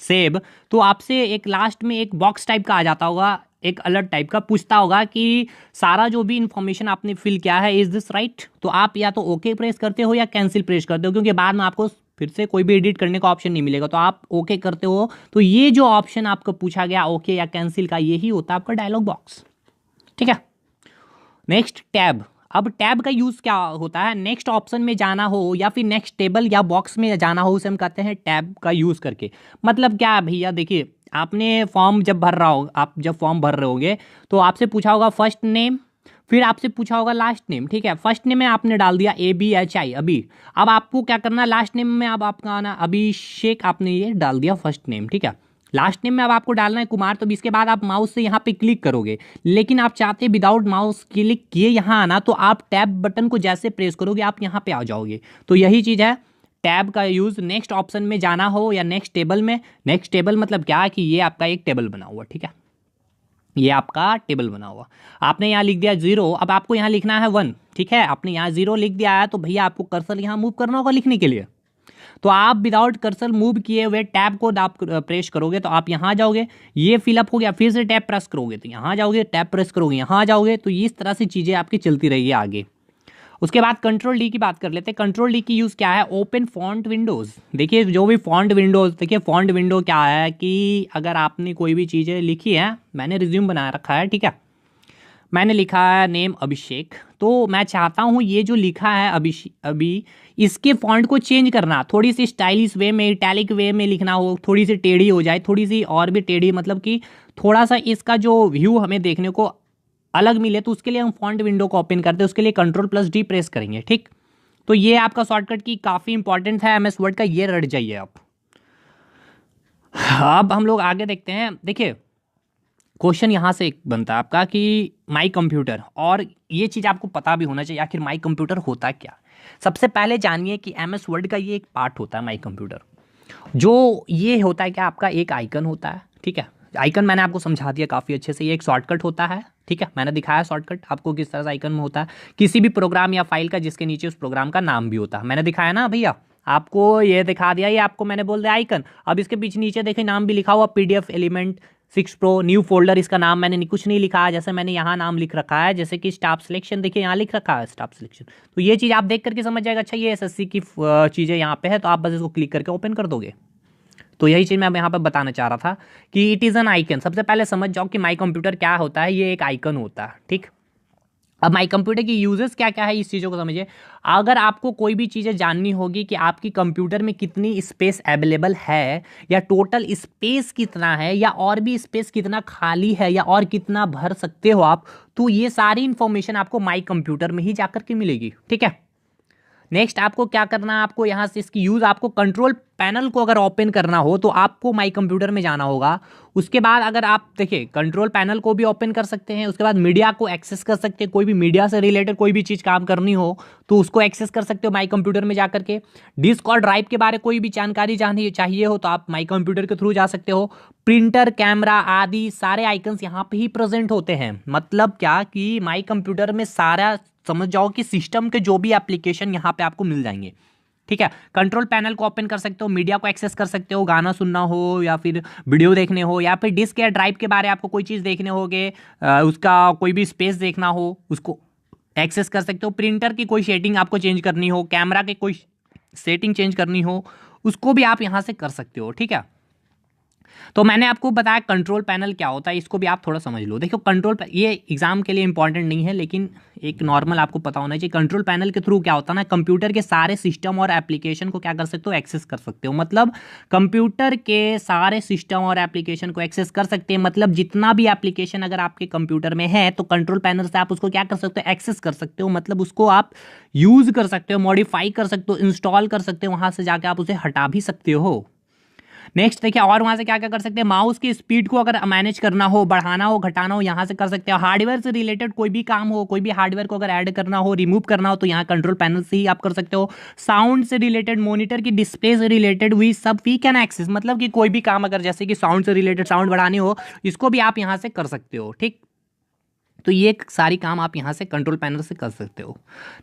सेव, तो आपसे एक लास्ट में एक बॉक्स टाइप का आ जाता होगा, एक अलर्ट टाइप का पूछता होगा कि सारा जो भी इंफॉर्मेशन आपने फिल किया है इज दिस राइट। तो आप या तो ओके प्रेस करते हो या कैंसिल प्रेस करते हो, क्योंकि बाद में आपको फिर से कोई भी एडिट करने का ऑप्शन नहीं मिलेगा। तो आप ओके करते हो, तो ये जो ऑप्शन आपको पूछा गया ओके या कैंसिल का, यही होता है आपका डायलॉग बॉक्स, ठीक है। Next tab. अब टैब का यूज़ क्या होता है, नेक्स्ट ऑप्शन में जाना हो या फिर नेक्स्ट टेबल या बॉक्स में जाना हो, उसे हम कहते हैं टैब का यूज़ करके। मतलब क्या है भैया, देखिए आपने फॉर्म जब भर रहा हो, आप जब फॉर्म भर रहे होगे तो आपसे पूछा होगा फर्स्ट नेम, फिर आपसे पूछा होगा लास्ट नेम, ठीक है। फर्स्ट नेम में आपने डाल दिया ABHI अभी। अब आपको क्या करना, लास्ट नेम में अब आपका आना अभिषेक, आपने ये डाल दिया फर्स्ट नेम, ठीक है। लास्ट नेम में अब आपको डालना है कुमार, तो इसके बाद आप माउस से यहाँ पे क्लिक करोगे। लेकिन आप चाहते विदाउट माउस क्लिक किए यहाँ आना, तो आप टैब बटन को जैसे प्रेस करोगे आप यहाँ पे आ जाओगे। तो यही चीज़ है टैब का यूज़, नेक्स्ट ऑप्शन में जाना हो या नेक्स्ट टेबल में। नेक्स्ट टेबल मतलब क्या है कि ये आपका एक टेबल बना हुआ, ठीक है, ये आपका टेबल बना हुआ। आपने यहाँ लिख दिया 0, अब आपको यहाँ लिखना है 1, ठीक है। आपने यहाँ 0 लिख दिया है तो भैया आपको कर्सर यहाँ मूव करना होगा लिखने के लिए। तो आप विदाउट कर्सर मूव किए हुए टैब को आप प्रेस करोगे तो आप यहाँ जाओगे, ये फिलअप हो गया, फिर से टैब प्रेस करोगे तो यहाँ जाओगे, टैब प्रेस करोगे यहाँ जाओगे, तो इस तरह से चीज़ें आपकी चलती रहेगी आगे। उसके बाद कंट्रोल डी की बात कर लेते हैं। कंट्रोल डी की यूज़ क्या है, ओपन फॉन्ट विंडोज़। देखिए जो भी फॉन्ट विंडोज़, देखिए फॉन्ट विंडो क्या है कि अगर आपने कोई भी चीज़ें लिखी है, मैंने रिज्यूम बना रखा है, ठीक है, मैंने लिखा है नेम अभिषेक, तो मैं चाहता हूँ ये जो लिखा है अभी इसके फॉन्ट को चेंज करना, थोड़ी सी स्टाइलिश वे में, इटैलिक वे में लिखना हो, थोड़ी सी टेढ़ी हो जाए, थोड़ी सी और भी टेढ़ी, मतलब कि थोड़ा सा इसका जो व्यू हमें देखने को अलग मिले, तो उसके लिए हम फॉन्ट विंडो को ओपन करते हैं, उसके लिए कंट्रोल+D प्रेस करेंगे, ठीक। तो ये आपका शॉर्टकट की काफ़ी इंपॉर्टेंट है MS वर्ड का, ये रट जाइए आप। अब हम लोग आगे देखते हैं। देखिए क्वेश्चन यहाँ से एक बनता है आपका कि माई कंप्यूटर, और ये चीज़ आपको पता भी होना चाहिए आखिर माई कंप्यूटर होता क्या। सबसे पहले जानिए कि MS वर्ड का ये एक पार्ट होता है माई कंप्यूटर, जो ये होता है कि आपका एक आइकन होता है, ठीक है। आइकन मैंने आपको समझा दिया काफ़ी अच्छे से, ये एक शॉर्टकट होता है, ठीक है, मैंने दिखाया शॉर्टकट आपको किस तरह से आइकन में होता है किसी भी प्रोग्राम या फाइल का, जिसके नीचे उस प्रोग्राम का नाम भी होता है। मैंने दिखाया ना भैया, आपको ये दिखा दिया, ये आपको मैंने बोल दिया आइकन। अब इसके पीछे नीचे देखिए नाम भी लिखा हुआ, PDF element 6 pro new folder, इसका नाम मैंने कुछ नहीं लिखा है, जैसे मैंने यहाँ नाम लिख रखा है, जैसे कि स्टाफ सिलेक्शन, देखिए यहाँ लिख रखा है स्टाफ सिलेक्शन। तो ये चीज़ आप देख करके समझ जाएगा, अच्छा ये SSC की चीज़ें यहाँ पे है, तो आप बस इसको क्लिक करके ओपन कर दोगे। तो यही चीज़ मैं यहाँ पर बताना चाह रहा था कि इट इज़ एन आइकन। सबसे पहले समझ जाओ कि माई कंप्यूटर क्या होता है, ये एक आइकन होता है, ठीक। अब माई कंप्यूटर की यूजेस क्या क्या है, इस चीज़ों को समझिए। अगर आपको कोई भी चीज़ें जाननी होगी कि आपकी कंप्यूटर में कितनी स्पेस अवेलेबल है, या टोटल स्पेस कितना है, या और भी स्पेस कितना खाली है, या और कितना भर सकते हो आप, तो ये सारी इंफॉर्मेशन आपको माई कंप्यूटर में ही जाकर के मिलेगी, ठीक है। नेक्स्ट आपको क्या करना है, आपको यहाँ से इसकी यूज़, आपको कंट्रोल पैनल को अगर ओपन करना हो तो आपको माई कंप्यूटर में जाना होगा। उसके बाद अगर आप देखिए कंट्रोल पैनल को भी ओपन कर सकते हैं, उसके बाद मीडिया को एक्सेस कर सकते हैं, कोई भी मीडिया से रिलेटेड कोई भी चीज़ काम करनी हो तो उसको एक्सेस कर सकते हो माई कंप्यूटर में जाकर के। डिस्क और ड्राइव के बारे में कोई भी जानकारी जाननी चाहिए हो तो आप माई कंप्यूटर के थ्रू जा सकते हो। प्रिंटर, कैमरा आदि सारे आइकन्स यहाँ पे ही प्रेजेंट होते हैं। मतलब क्या कि माई कंप्यूटर में सारा समझ जाओ कि सिस्टम के जो भी एप्लीकेशन यहाँ पे आपको मिल जाएंगे, ठीक है। कंट्रोल पैनल को ओपन कर सकते हो, मीडिया को एक्सेस कर सकते हो, गाना सुनना हो या फिर वीडियो देखने हो, या फिर डिस्क या ड्राइव के बारे में आपको कोई चीज़ देखने होगे, उसका कोई भी स्पेस देखना हो उसको एक्सेस कर सकते हो। प्रिंटर की कोई सेटिंग आपको चेंज करनी हो, कैमरा की कोई सेटिंग चेंज करनी हो, उसको भी आप यहाँ से कर सकते हो, ठीक है। तो मैंने आपको बताया कंट्रोल पैनल क्या होता है, इसको भी आप थोड़ा समझ लो। देखो कंट्रोल, ये एग्जाम के लिए इंपॉर्टेंट नहीं है लेकिन एक नॉर्मल आपको पता होना चाहिए। कंट्रोल पैनल के थ्रू क्या होता है ना, कंप्यूटर के सारे सिस्टम और एप्लीकेशन को क्या कर सकते हो, एक्सेस कर सकते हो। मतलब कंप्यूटर के सारे सिस्टम और एप्लीकेशन को एक्सेस कर सकते हैं, मतलब जितना भी एप्लीकेशन अगर आपके कंप्यूटर में है तो कंट्रोल पैनल से आप उसको क्या कर सकते हो, एक्सेस कर सकते हो। मतलब उसको आप यूज़ कर सकते हो, मॉडिफाई कर सकते हो, इंस्टॉल कर सकते हो, वहाँ से जाके आप उसे हटा भी सकते हो। नेक्स्ट देखिए और वहाँ से क्या क्या कर सकते हैं, माउस की स्पीड को अगर मैनेज करना हो, बढ़ाना हो, घटाना हो, यहाँ से कर सकते हो। हार्डवेयर से रिलेटेड कोई भी काम हो, कोई भी हार्डवेयर को अगर ऐड करना हो, रिमूव करना हो, तो यहाँ कंट्रोल पैनल से ही आप कर सकते हो। साउंड से रिलेटेड, मॉनिटर की डिस्प्ले से रिलेटेड वी सब वी कैन एक्सेस, मतलब कि कोई भी काम अगर जैसे कि साउंड से रिलेटेड साउंड बढ़ानी हो, इसको भी आप यहाँ से कर सकते हो, ठीक। तो ये सारी काम आप यहाँ से कंट्रोल पैनल से कर सकते हो।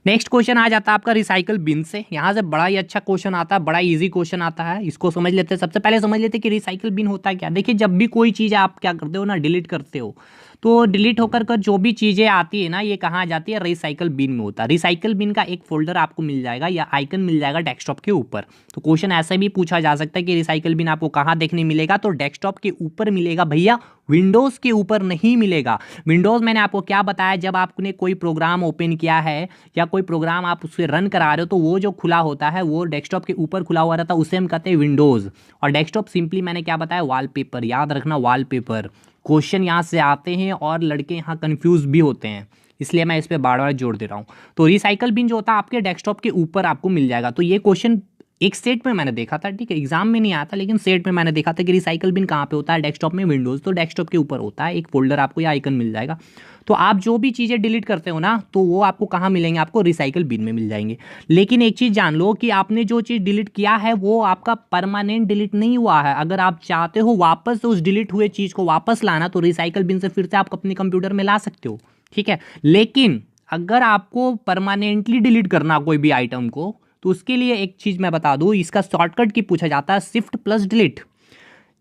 नेक्स्ट क्वेश्चन आ जाता है आपका रिसाइकल बिन से। यहाँ से बड़ा ही अच्छा क्वेश्चन आता है, बड़ा इजी क्वेश्चन आता है, इसको समझ लेते हैं। सबसे पहले समझ लेते हैं कि रिसाइकल बिन होता है क्या। देखिए जब भी कोई चीज़ आप क्या करते हो ना, डिलीट करते हो, तो डिलीट होकर कर जो भी चीज़ें आती है ना, ये कहाँ जाती है, रिसाइकल बिन में होता है। रिसाइकल बिन का एक फोल्डर आपको मिल जाएगा या आइकन मिल जाएगा डेस्कटॉप के ऊपर। तो क्वेश्चन ऐसे भी पूछा जा सकता है कि रिसाइकल बिन आपको कहाँ देखने मिलेगा, तो डेस्कटॉप के ऊपर मिलेगा भैया, विंडोज़ के ऊपर नहीं मिलेगा। विंडोज़ मैंने आपको क्या बताया, जब आपने कोई प्रोग्राम ओपन किया है या कोई प्रोग्राम आप उससे रन करा रहे हो तो वो जो खुला होता है वो डेस्कटॉप के ऊपर खुला हुआ रहता है, उसे हम कहते हैं विंडोज़। और डेस्कटॉप सिंपली मैंने क्या बताया, वॉलपेपर, याद रखना वॉलपेपर। क्वेश्चन यहाँ से आते हैं और लड़के यहाँ कंफ्यूज भी होते हैं, इसलिए मैं इस पर बार बार जोड़ दे रहा हूँ। तो रिसाइकल बिन जो होता है आपके डेस्कटॉप के ऊपर आपको मिल जाएगा। तो ये क्वेश्चन एक सेट में मैंने देखा था, ठीक है, एग्जाम में नहीं आता लेकिन सेट में मैंने देखा था कि रिसाइकल बिन कहाँ पे होता है, डेस्कटॉप में, विंडोज़। तो डेस्कटॉप के ऊपर होता है, एक फोल्डर आपको या आइकन मिल जाएगा। तो आप जो भी चीज़ें डिलीट करते हो ना, तो वो आपको कहाँ मिलेंगे, आपको रिसाइकल बिन में मिल जाएंगे। लेकिन एक चीज़ जान लो कि आपने जो चीज़ डिलीट किया है वो आपका परमानेंट डिलीट नहीं हुआ है। अगर आप चाहते हो वापस उस डिलीट हुए चीज़ को वापस लाना, तो रिसाइकल बिन से फिर से आप अपने कंप्यूटर में ला सकते हो, ठीक है। लेकिन अगर आपको परमानेंटली डिलीट करना कोई भी आइटम को, तो उसके लिए एक चीज़ मैं बता दूँ, इसका शॉर्टकट की पूछा जाता है शिफ्ट प्लस डिलीट।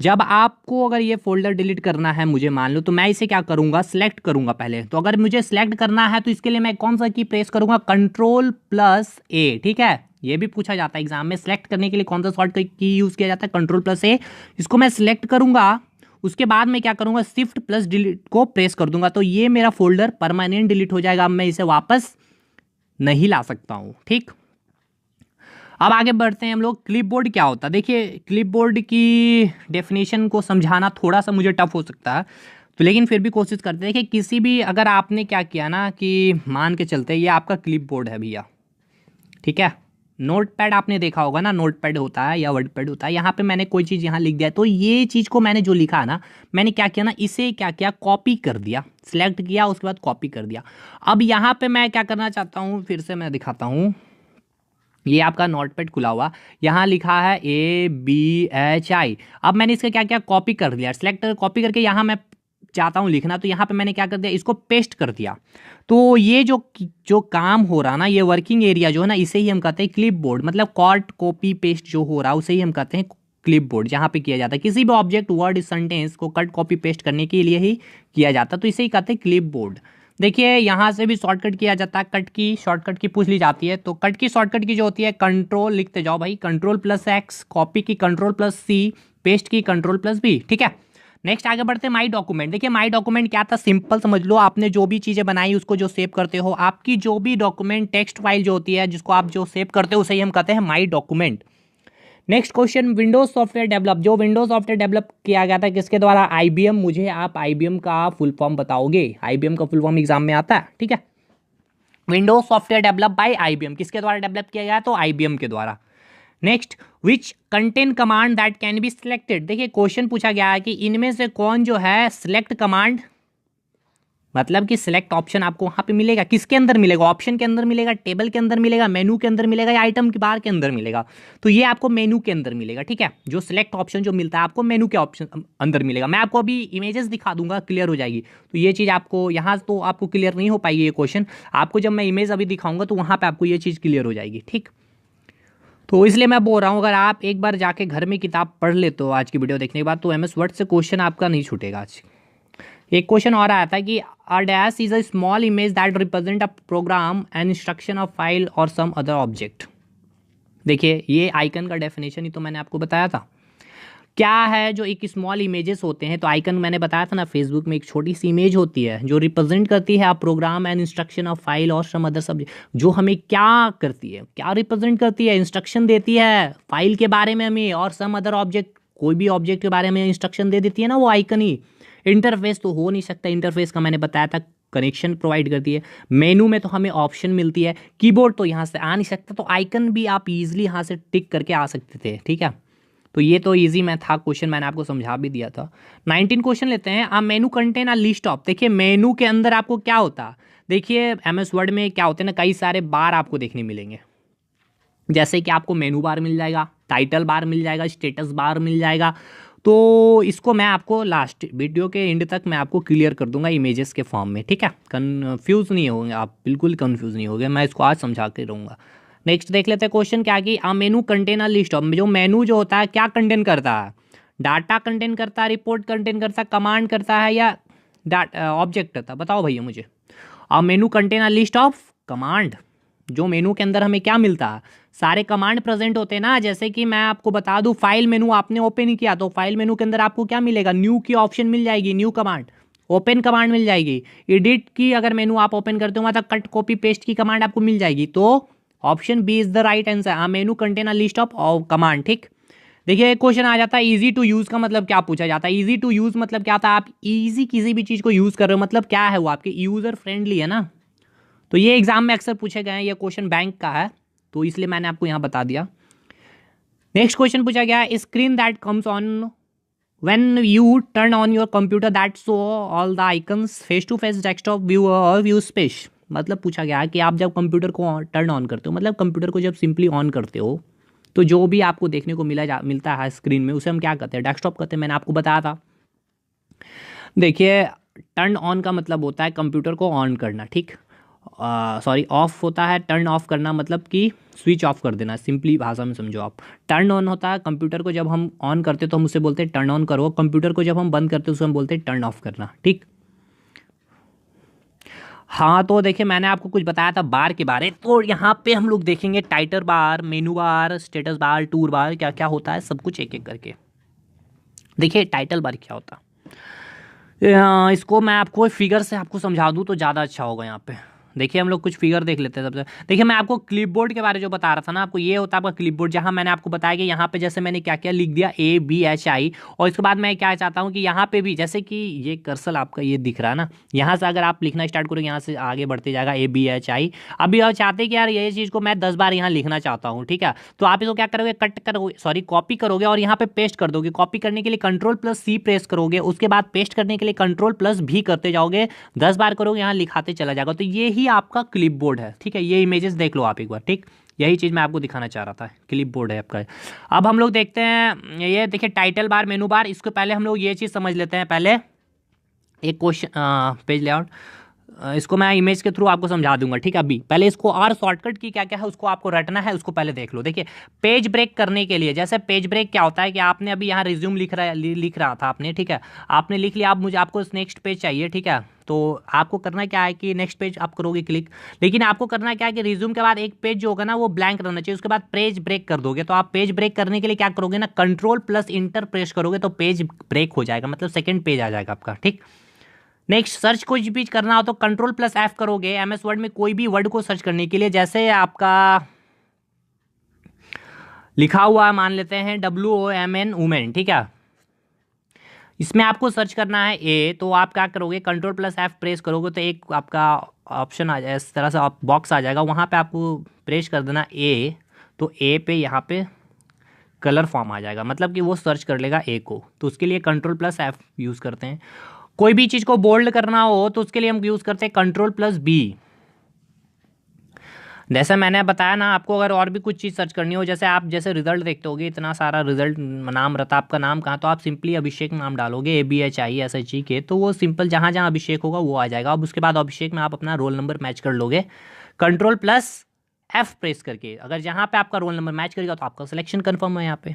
जब आपको अगर ये फोल्डर डिलीट करना है, मुझे मान लो, तो मैं इसे क्या करूंगा, सेलेक्ट करूंगा पहले। तो अगर मुझे सेलेक्ट करना है तो इसके लिए मैं कौन सा की प्रेस करूंगा, कंट्रोल प्लस ए। ठीक है, ये भी पूछा जाता है एग्जाम में, सेलेक्ट करने के लिए कौन सा शॉर्टकट की यूज किया जाता है, कंट्रोल प्लस ए। इसको मैं सिलेक्ट करूंगा, उसके बाद मैं क्या करूंगा, शिफ्ट प्लस डिलीट को प्रेस कर दूंगा, तो ये मेरा फोल्डर परमानेंट डिलीट हो जाएगा। अब मैं इसे वापस नहीं ला सकता हूं। ठीक, अब आगे बढ़ते हैं हम लोग। क्लिपबोर्ड क्या होता है, देखिए क्लिपबोर्ड की डेफिनेशन को समझाना थोड़ा सा मुझे टफ हो सकता है, तो लेकिन फिर भी कोशिश करते हैं। देखिए किसी भी, अगर आपने क्या किया ना कि मान के चलते ये आपका क्लिपबोर्ड है भैया, ठीक है, नोटपैड आपने देखा होगा ना, नोटपैड होता है या वर्डपैड होता है, यहाँ पे मैंने कोई चीज़ यहाँ लिख दिया, तो ये चीज़ को मैंने जो लिखा है ना, मैंने क्या किया ना, इसे क्या किया, कॉपी कर दिया, सिलेक्ट किया, उसके बाद कॉपी कर दिया। अब यहाँ पे मैं क्या करना चाहता हूँ, फिर से मैं दिखाता हूँ। ये आपका नोटपैड खुला हुआ, यहाँ लिखा है ABHI। अब मैंने इसका क्या किया, कॉपी कर दिया, सिलेक्ट कॉपी करके यहाँ मैं चाहता हूँ लिखना, तो यहाँ पे मैंने क्या कर दिया, इसको पेस्ट कर दिया। तो ये जो जो काम हो रहा ना, ये वर्किंग एरिया जो है ना, इसे ही हम कहते हैं क्लिपबोर्ड, मतलब कॉट कॉपी पेस्ट जो हो रहा है उसे ही हम कहते हैं क्लिपबोर्ड, जहाँ पे किया जाता है किसी भी ऑब्जेक्ट, वर्ड, सेंटेंस को कट कॉपी पेस्ट करने के लिए ही किया जाता है, तो इसे ही कहते हैं क्लिपबोर्ड। देखिए यहाँ से भी शॉर्टकट किया जाता है, कट की शॉर्टकट की पूछ ली जाती है, तो कट की शॉर्टकट की जो होती है, कंट्रोल लिखते जाओ भाई, कंट्रोल प्लस एक्स, कॉपी की कंट्रोल प्लस सी, पेस्ट की कंट्रोल प्लस बी। ठीक है, नेक्स्ट आगे बढ़ते हैं, माई डॉक्यूमेंट। देखिए माई डॉक्यूमेंट क्या था, सिंपल समझ लो, आपने जो भी चीज़ें बनाई उसको जो सेव करते हो, आपकी जो भी डॉक्यूमेंट टेक्स्ट फाइल जो होती है जिसको आप जो सेव करते हो उसे ही हम कहते हैं माई document. Next question, Windows software develop. जो विंडोज सॉफ्टवेयर डेवलप किया गया था किसके द्वारा, IBM। मुझे आप IBM का फुल फॉर्म बताओगे, IBM का फुल फॉर्म एग्जाम में आता है। ठीक है, Windows software develop by IBM, किसके द्वारा डेवलप किया गया, तो IBM के द्वारा। Next, which contain command that can be selected. देखिए क्वेश्चन पूछा गया है कि इनमें से कौन जो है सिलेक्ट कमांड, मतलब कि सिलेक्ट ऑप्शन आपको वहां पे मिलेगा, किसके अंदर मिलेगा, ऑप्शन के अंदर मिलेगा, टेबल के अंदर मिलेगा, मेनू के अंदर मिलेगा, या आइटम की बार के अंदर मिलेगा। तो ये आपको मेनू के अंदर मिलेगा। ठीक है, जो सिलेक्ट ऑप्शन जो मिलता है आपको मेनू के ऑप्शन अंदर मिलेगा। मैं आपको अभी इमेजेस दिखा दूंगा, क्लियर हो जाएगी। तो ये चीज़ आपको यहाँ तो आपको क्लियर नहीं हो पाएगी ये क्वेश्चन, आपको जब मैं इमेज अभी दिखाऊंगा तो वहाँ पर आपको ये चीज़ क्लियर हो जाएगी। ठीक, तो इसलिए मैं बोल रहा हूँ, अगर आप एक बार जाके घर में किताब पढ़ लेते हो आज की वीडियो देखने के बाद, तो MS वर्ड से क्वेश्चन आपका नहीं छूटेगा आज। एक क्वेश्चन और आया था कि a dash is a small image that represent a program and instruction of file और सम अदर ऑब्जेक्ट। देखिए ये आइकन का डेफिनेशन ही तो मैंने आपको बताया था, क्या है, जो एक स्मॉल इमेजेस होते हैं, तो आइकन मैंने बताया था ना, फेसबुक में एक छोटी सी इमेज होती है जो रिप्रेजेंट करती है आप program and instruction of file और सम अदर सब्जेक्ट। जो हमें क्या करती है, क्या रिप्रेजेंट करती है, इंस्ट्रक्शन देती है फाइल के बारे में हमें, और सम अदर ऑब्जेक्ट, कोई भी ऑब्जेक्ट के बारे में इंस्ट्रक्शन दे देती है ना, वो आइकन ही। इंटरफेस तो हो नहीं सकता, इंटरफेस का मैंने बताया था कनेक्शन प्रोवाइड करती है। मेनू में तो हमें ऑप्शन मिलती है, कीबोर्ड तो यहाँ से आ नहीं सकता, तो आइकन भी आप इजीली यहाँ से टिक करके आ सकते थे। ठीक है, तो ये तो इजी में था क्वेश्चन, मैंने आपको समझा भी दिया था। 19 क्वेश्चन लेते हैं, uh menu contain a list of. देखिए मेनू के अंदर आपको क्या होता, देखिए MS वर्ड में क्या होते हैं ना, कई सारे बार आपको देखने मिलेंगे, जैसे कि आपको मेनू बार मिल जाएगा, टाइटल बार मिल जाएगा, स्टेटस बार मिल जाएगा। तो इसको मैं आपको लास्ट वीडियो के एंड तक मैं आपको क्लियर कर दूंगा इमेजेस के फॉर्म में। ठीक है, कन्फ्यूज़ नहीं होंगे आप, बिल्कुल कन्फ्यूज़ नहीं होंगे, मैं इसको आज समझा के रहूँगा। नेक्स्ट देख लेते हैं क्वेश्चन क्या कि uh menu contain a list of. जो मेनू जो होता है क्या कंटेन करता है, डाटा कंटेन करता है, रिपोर्ट कंटेन करता है, कमांड करता है, या डाटा ऑब्जेक्ट करता है, बताओ भैया मुझे। Uh menu contain a list of command. जो मेनू के अंदर हमें क्या मिलता है, सारे कमांड प्रेजेंट होते हैं ना। जैसे कि मैं आपको बता दूं, फाइल मेनू आपने ओपन ही किया, तो फाइल मेनू के अंदर आपको क्या मिलेगा, न्यू की ऑप्शन मिल जाएगी, न्यू कमांड, ओपन कमांड मिल जाएगी, एडिट की अगर मेनू आप ओपन करते हो तो कट कॉपी पेस्ट की कमांड आपको मिल जाएगी। तो option B is the right answer, a menu contain a list of command. ठीक, देखिए एक क्वेश्चन आ जाता है, इजी टू यूज का मतलब क्या पूछा जाता है। इजी टू यूज मतलब क्या होता है, आप इजी किसी भी चीज को यूज कर रहे हो, मतलब क्या है वो आपके यूजर फ्रेंडली है ना। तो ये एग्जाम में अक्सर पूछे गए हैं, ये क्वेश्चन बैंक का है, तो इसलिए मैंने आपको यहाँ बता दिया। नेक्स्ट क्वेश्चन पूछा गया, screen that comes on when you turn on your computer that show all the icons face to face, desktop view और व्यू स्पेस। मतलब पूछा गया कि आप जब कंप्यूटर को टर्न ऑन करते हो, मतलब कंप्यूटर को जब सिंपली ऑन करते हो, तो जो भी आपको देखने को मिलता है स्क्रीन में, उसे हम क्या कहते हैं, डेस्कटॉप कहते हैं, मैंने आपको बताया था। देखिए टर्न ऑन का मतलब होता है कंप्यूटर को ऑन करना। ठीक, सॉरी ऑफ होता है, टर्न ऑफ करना मतलब कि स्विच ऑफ कर देना, सिंपली भाषा में समझो आप। टर्न ऑन होता है कंप्यूटर को जब हम ऑन करते तो हम उसे बोलते हैं टर्न ऑन करो, कंप्यूटर को जब हम बंद करते उसे हम बोलते हैं टर्न ऑफ करना, ठीक। हाँ तो देखिए मैंने आपको कुछ बताया था बार के बारे, तो यहाँ पे हम लोग देखेंगे title bar, menu bar, status bar, tool bar, क्या क्या होता है सब कुछ एक एक करके। देखिए टाइटल बार क्या होता है, इसको मैं आपको फिगर से आपको समझा दूँ तो ज़्यादा अच्छा होगा। यहाँ पे देखिए हम लोग कुछ फिगर देख लेते हैं सबसे। देखिए मैं आपको क्लिपबोर्ड के बारे में जो बता रहा था ना आपको, ये होता है आपका क्लिपबोर्ड, जहां मैंने आपको बताया कि यहाँ पे जैसे मैंने क्या क्या लिख दिया ABHI, और इसके बाद मैं क्या चाहता हूँ कि यहाँ पे भी जैसे कि ये कर्सर आपका ये दिख रहा है ना, यहाँ से अगर आप लिखना स्टार्ट करोगे यहाँ से आगे बढ़ते जाएगा ABHI। अभी आप चाहते हैं कि यार ये चीज़ को मैं 10 बार यहाँ लिखना चाहता हूँ, ठीक है, तो आप इसको क्या करोगे, कट करोगे, सॉरी कॉपी करोगे और यहाँ पे पेस्ट कर दोगे। कॉपी करने के लिए Ctrl+C प्रेस करोगे, उसके बाद पेस्ट करने के लिए Ctrl+V करते जाओगे, 10 बार करोगे यहाँ लिखाते चला जाएगा। तो ये ही आपका क्लिपबोर्ड है, ठीक है। ये इमेजेस देख लो आप एक बार, ठीक। यही चीज़ मैं आपको दिखाना चाह रहा था, क्लिपबोर्ड है आपका। अब हम लोग देखते हैं ये देखिए टाइटल बार, मेनू बार। इसको पहले हम लोग ये चीज़ समझ लेते हैं। पहले एक क्वेश्चन, पेज लेआउट, इसको मैं इमेज के थ्रू आपको समझा दूंगा, ठीक है। अभी पहले इसको और शॉर्टकट की क्या क्या है उसको आपको रटना है, उसको पहले देख लो। देखिए पेज ब्रेक करने के लिए, जैसे पेज ब्रेक क्या होता है कि आपने अभी यहाँ रिज्यूम लिख रहा था आपने, ठीक है, आपने लिख लिया, अब मुझे आपको नेक्स्ट पेज चाहिए, ठीक है, तो आपको करना क्या है कि नेक्स्ट पेज आप करोगे क्लिक, लेकिन आपको करना क्या है कि रिज्यूम के बाद एक पेज जो होगा ना वो ब्लैंक रहना चाहिए, उसके बाद पेज ब्रेक कर दोगे। तो आप पेज ब्रेक करने के लिए क्या करोगे ना, Ctrl+Enter प्रेस करोगे तो पेज ब्रेक हो जाएगा, मतलब सेकेंड पेज आ जाएगा आपका, ठीक। नेक्स्ट सर्च कुछ भी करना हो तो Ctrl+F करोगे MS वर्ड में कोई भी वर्ड को सर्च करने के लिए, जैसे आपका लिखा हुआ मान लेते हैं WOMN वुमेन, ठीक है, इसमें आपको सर्च करना है ए, तो आप क्या करोगे Ctrl+F प्रेस करोगे तो एक आपका ऑप्शन आ जाए, इस तरह से बॉक्स आ जाएगा, वहाँ पे आपको प्रेस कर देना ए, तो ए पे यहाँ पे कलर फॉर्म आ जाएगा, मतलब कि वो सर्च कर लेगा ए को। तो उसके लिए Ctrl+F यूज़ करते हैं। कोई भी चीज़ को बोल्ड करना हो तो उसके लिए हम यूज़ करते हैं Ctrl+B। जैसा मैंने बताया ना आपको, अगर और भी कुछ चीज़ सर्च करनी हो, जैसे आप जैसे रिजल्ट देखते होगे, इतना सारा रिजल्ट नाम रहता है आपका, नाम कहाँ, तो आप सिंपली अभिषेक नाम डालोगे ABHISHEK, तो वो सिंपल जहाँ जहाँ अभिषेक होगा वो आ जाएगा। अब उसके बाद अभिषेक में आप अपना रोल नंबर मैच कर लोगे Ctrl+F प्रेस करके। अगर जहाँ पे आपका रोल नंबर मैच करेगा तो आपका सिलेक्शन कन्फर्म है यहाँ पे।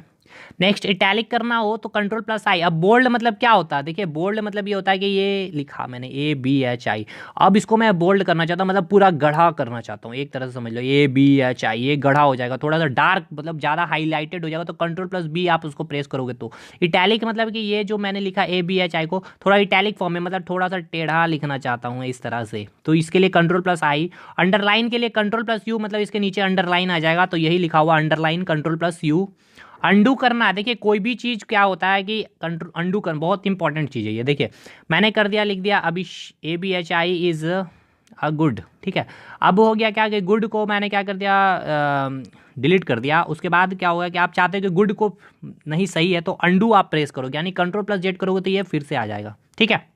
नेक्स्ट इटैलिक करना हो तो Ctrl+I। अब बोल्ड मतलब क्या होता है, देखिए बोल्ड मतलब ये होता है कि ये लिखा मैंने ABHI, अब इसको मैं बोल्ड करना चाहता हूँ, मतलब पूरा गढ़ा करना चाहता हूँ, एक तरह से समझ लो ABHI, ये गढ़ा हो जाएगा, थोड़ा सा डार्क मतलब ज़्यादा हाईलाइटेड हो जाएगा, तो Ctrl+B आप उसको प्रेस करोगे तो। इटैलिक मतलब कि ये जो मैंने लिखा ABHI को थोड़ा इटैलिक फॉर्म में, मतलब थोड़ा सा टेढ़ा लिखना चाहता हूँ इस तरह से, तो इसके लिए Ctrl+I। अंडरलाइन के लिए Ctrl+U, मतलब इसके नीचे अंडरलाइन आ जाएगा, तो यही लिखा हुआ अंडरलाइन Ctrl+U। अंडू करना, देखिए कोई भी चीज़ क्या होता है कि अंडू करना बहुत इंपॉर्टेंट चीज़ है ये। देखिए मैंने कर दिया, लिख दिया अभी ABHI इज़ अ गुड, ठीक है। अब हो गया क्या कि गुड को मैंने क्या कर दिया, डिलीट कर दिया। उसके बाद क्या होगा कि आप चाहते हो कि गुड को नहीं सही है तो अंडू आप प्रेस करोगे, यानी Ctrl+Z करोगे तो ये फिर से आ जाएगा, ठीक है।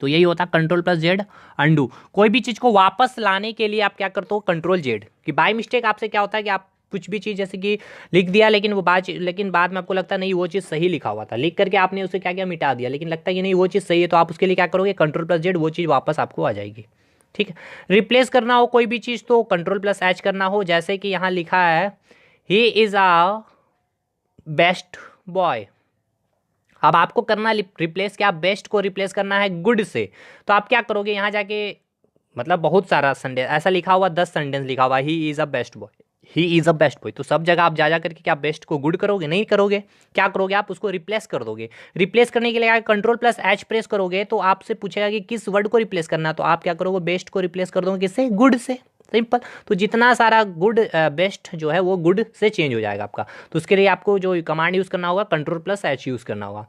तो यही होता है Ctrl+Z अंडू। कोई भी चीज़ को वापस लाने के लिए आप क्या करते हो Ctrl+Z, कि बाय मिस्टेक आपसे क्या होता है कि आप कुछ भी चीज़ जैसे कि लिख दिया, लेकिन बाद में आपको लगता नहीं वो चीज़ सही लिखा हुआ था, लिख करके आपने उसे क्या क्या मिटा दिया, लेकिन लगता है कि नहीं वो चीज़ सही है, तो आप उसके लिए क्या करोगे Ctrl+Z, वो चीज़ वापस आपको आ जाएगी, ठीक है। रिप्लेस करना हो कोई भी चीज़ तो Ctrl+H करना हो, जैसे कि यहाँ लिखा है he is a best boy. अब आपको करना रिप्लेस क्या, बेस्ट को रिप्लेस करना है गुड से, तो आप क्या करोगे यहाँ जाके, मतलब बहुत सारा सेंटेंस ऐसा लिखा हुआ, 10 सेंटेंस लिखा हुआ he is a best boy, he is a best boy, तो सब जगह आप जा करके क्या बेस्ट को गुड करोगे, नहीं करोगे, क्या करोगे आप उसको रिप्लेस कर दोगे। रिप्लेस करने के लिए Ctrl+H प्रेस करोगे तो आपसे पूछेगा कि किस वर्ड को रिप्लेस करना, तो आप क्या करोगे, बेस्ट को रिप्लेस कर दोगे किससे, गुड से, सिंपल। तो जितना सारा गुड बेस्ट जो है वो गुड से चेंज हो जाएगा आपका। तो उसके लिए आपको जो कमांड यूज़ करना होगा Ctrl+H यूज़ करना होगा।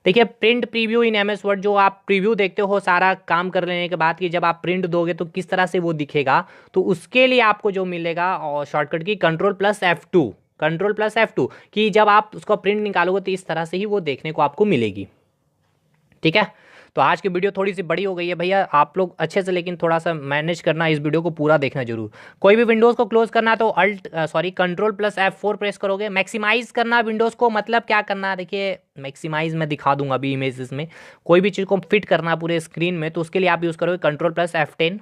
देखिए प्रिंट प्रीव्यू इन MS वर्ड, जो आप प्रीव्यू देखते हो सारा काम कर लेने के बाद कि जब आप प्रिंट दोगे तो किस तरह से वो दिखेगा, तो उसके लिए आपको जो मिलेगा और शॉर्टकट की Ctrl+F2, Ctrl+F2 कि जब आप उसका प्रिंट निकालोगे तो इस तरह से ही वो देखने को आपको मिलेगी, ठीक है। तो आज की वीडियो थोड़ी सी बड़ी हो गई है भैया, आप लोग अच्छे से लेकिन थोड़ा सा मैनेज करना, इस वीडियो को पूरा देखना जरूर। कोई भी विंडोज़ को क्लोज करना तो Ctrl+F4 प्रेस करोगे। मैक्सिमाइज करना विंडोज़ को, मतलब क्या करना, देखिए मैक्सिमाइज मैं दिखा दूंगा अभी इमेजेस में। कोई भी चीज़ को फिट करना पूरे स्क्रीन में तो उसके लिए आप यूज़ करोगे Ctrl+F10।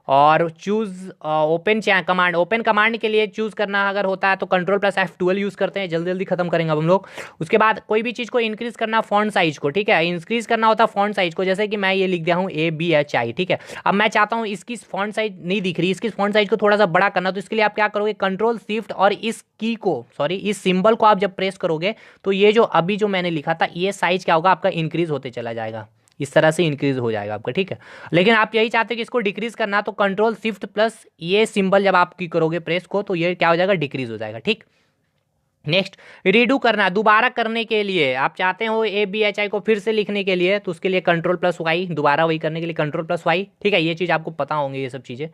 और choose open command, open command के लिए चूज़ करना अगर होता है तो Ctrl+F12 यूज़ करते हैं। जल्दी जल्दी खत्म करेंगे अब हम लोग। उसके बाद कोई भी चीज़ को इंक्रीज़ करना फॉन्ट साइज को, ठीक है, इंक्रीज़ करना होता है फॉन्ट साइज को। जैसे कि मैं ये लिख दिया हूँ ABHI, ठीक है। अब मैं चाहता हूँ इसकी फॉन्ट साइज नहीं दिख रही, इसकी फॉन्ट साइज को थोड़ा सा बड़ा करना, तो इसके लिए आप क्या करोगे, कंट्रोल शिफ्ट और इस की को, सॉरी इस सिंबल को आप जब प्रेस करोगे तो ये जो अभी जो मैंने लिखा था ये साइज क्या होगा आपका, इंक्रीज होते चला जाएगा। इस तरह से इंक्रीज हो जाएगा आपका, ठीक है। लेकिन आप यही चाहते हैं कि इसको डिक्रीज करना, तो कंट्रोल शिफ्ट प्लस ये सिंबल जब आप की करोगे प्रेस को तो ये क्या हो जाएगा, डिक्रीज हो जाएगा, ठीक। नेक्स्ट, रीडू करना, दोबारा करने के लिए आप चाहते हो ABHI को फिर से लिखने के लिए, तो उसके लिए Ctrl+Y, दोबारा वही करने के लिए Ctrl+Y, ठीक है। ये चीज़ आपको पता होंगे ये सब चीज़ें।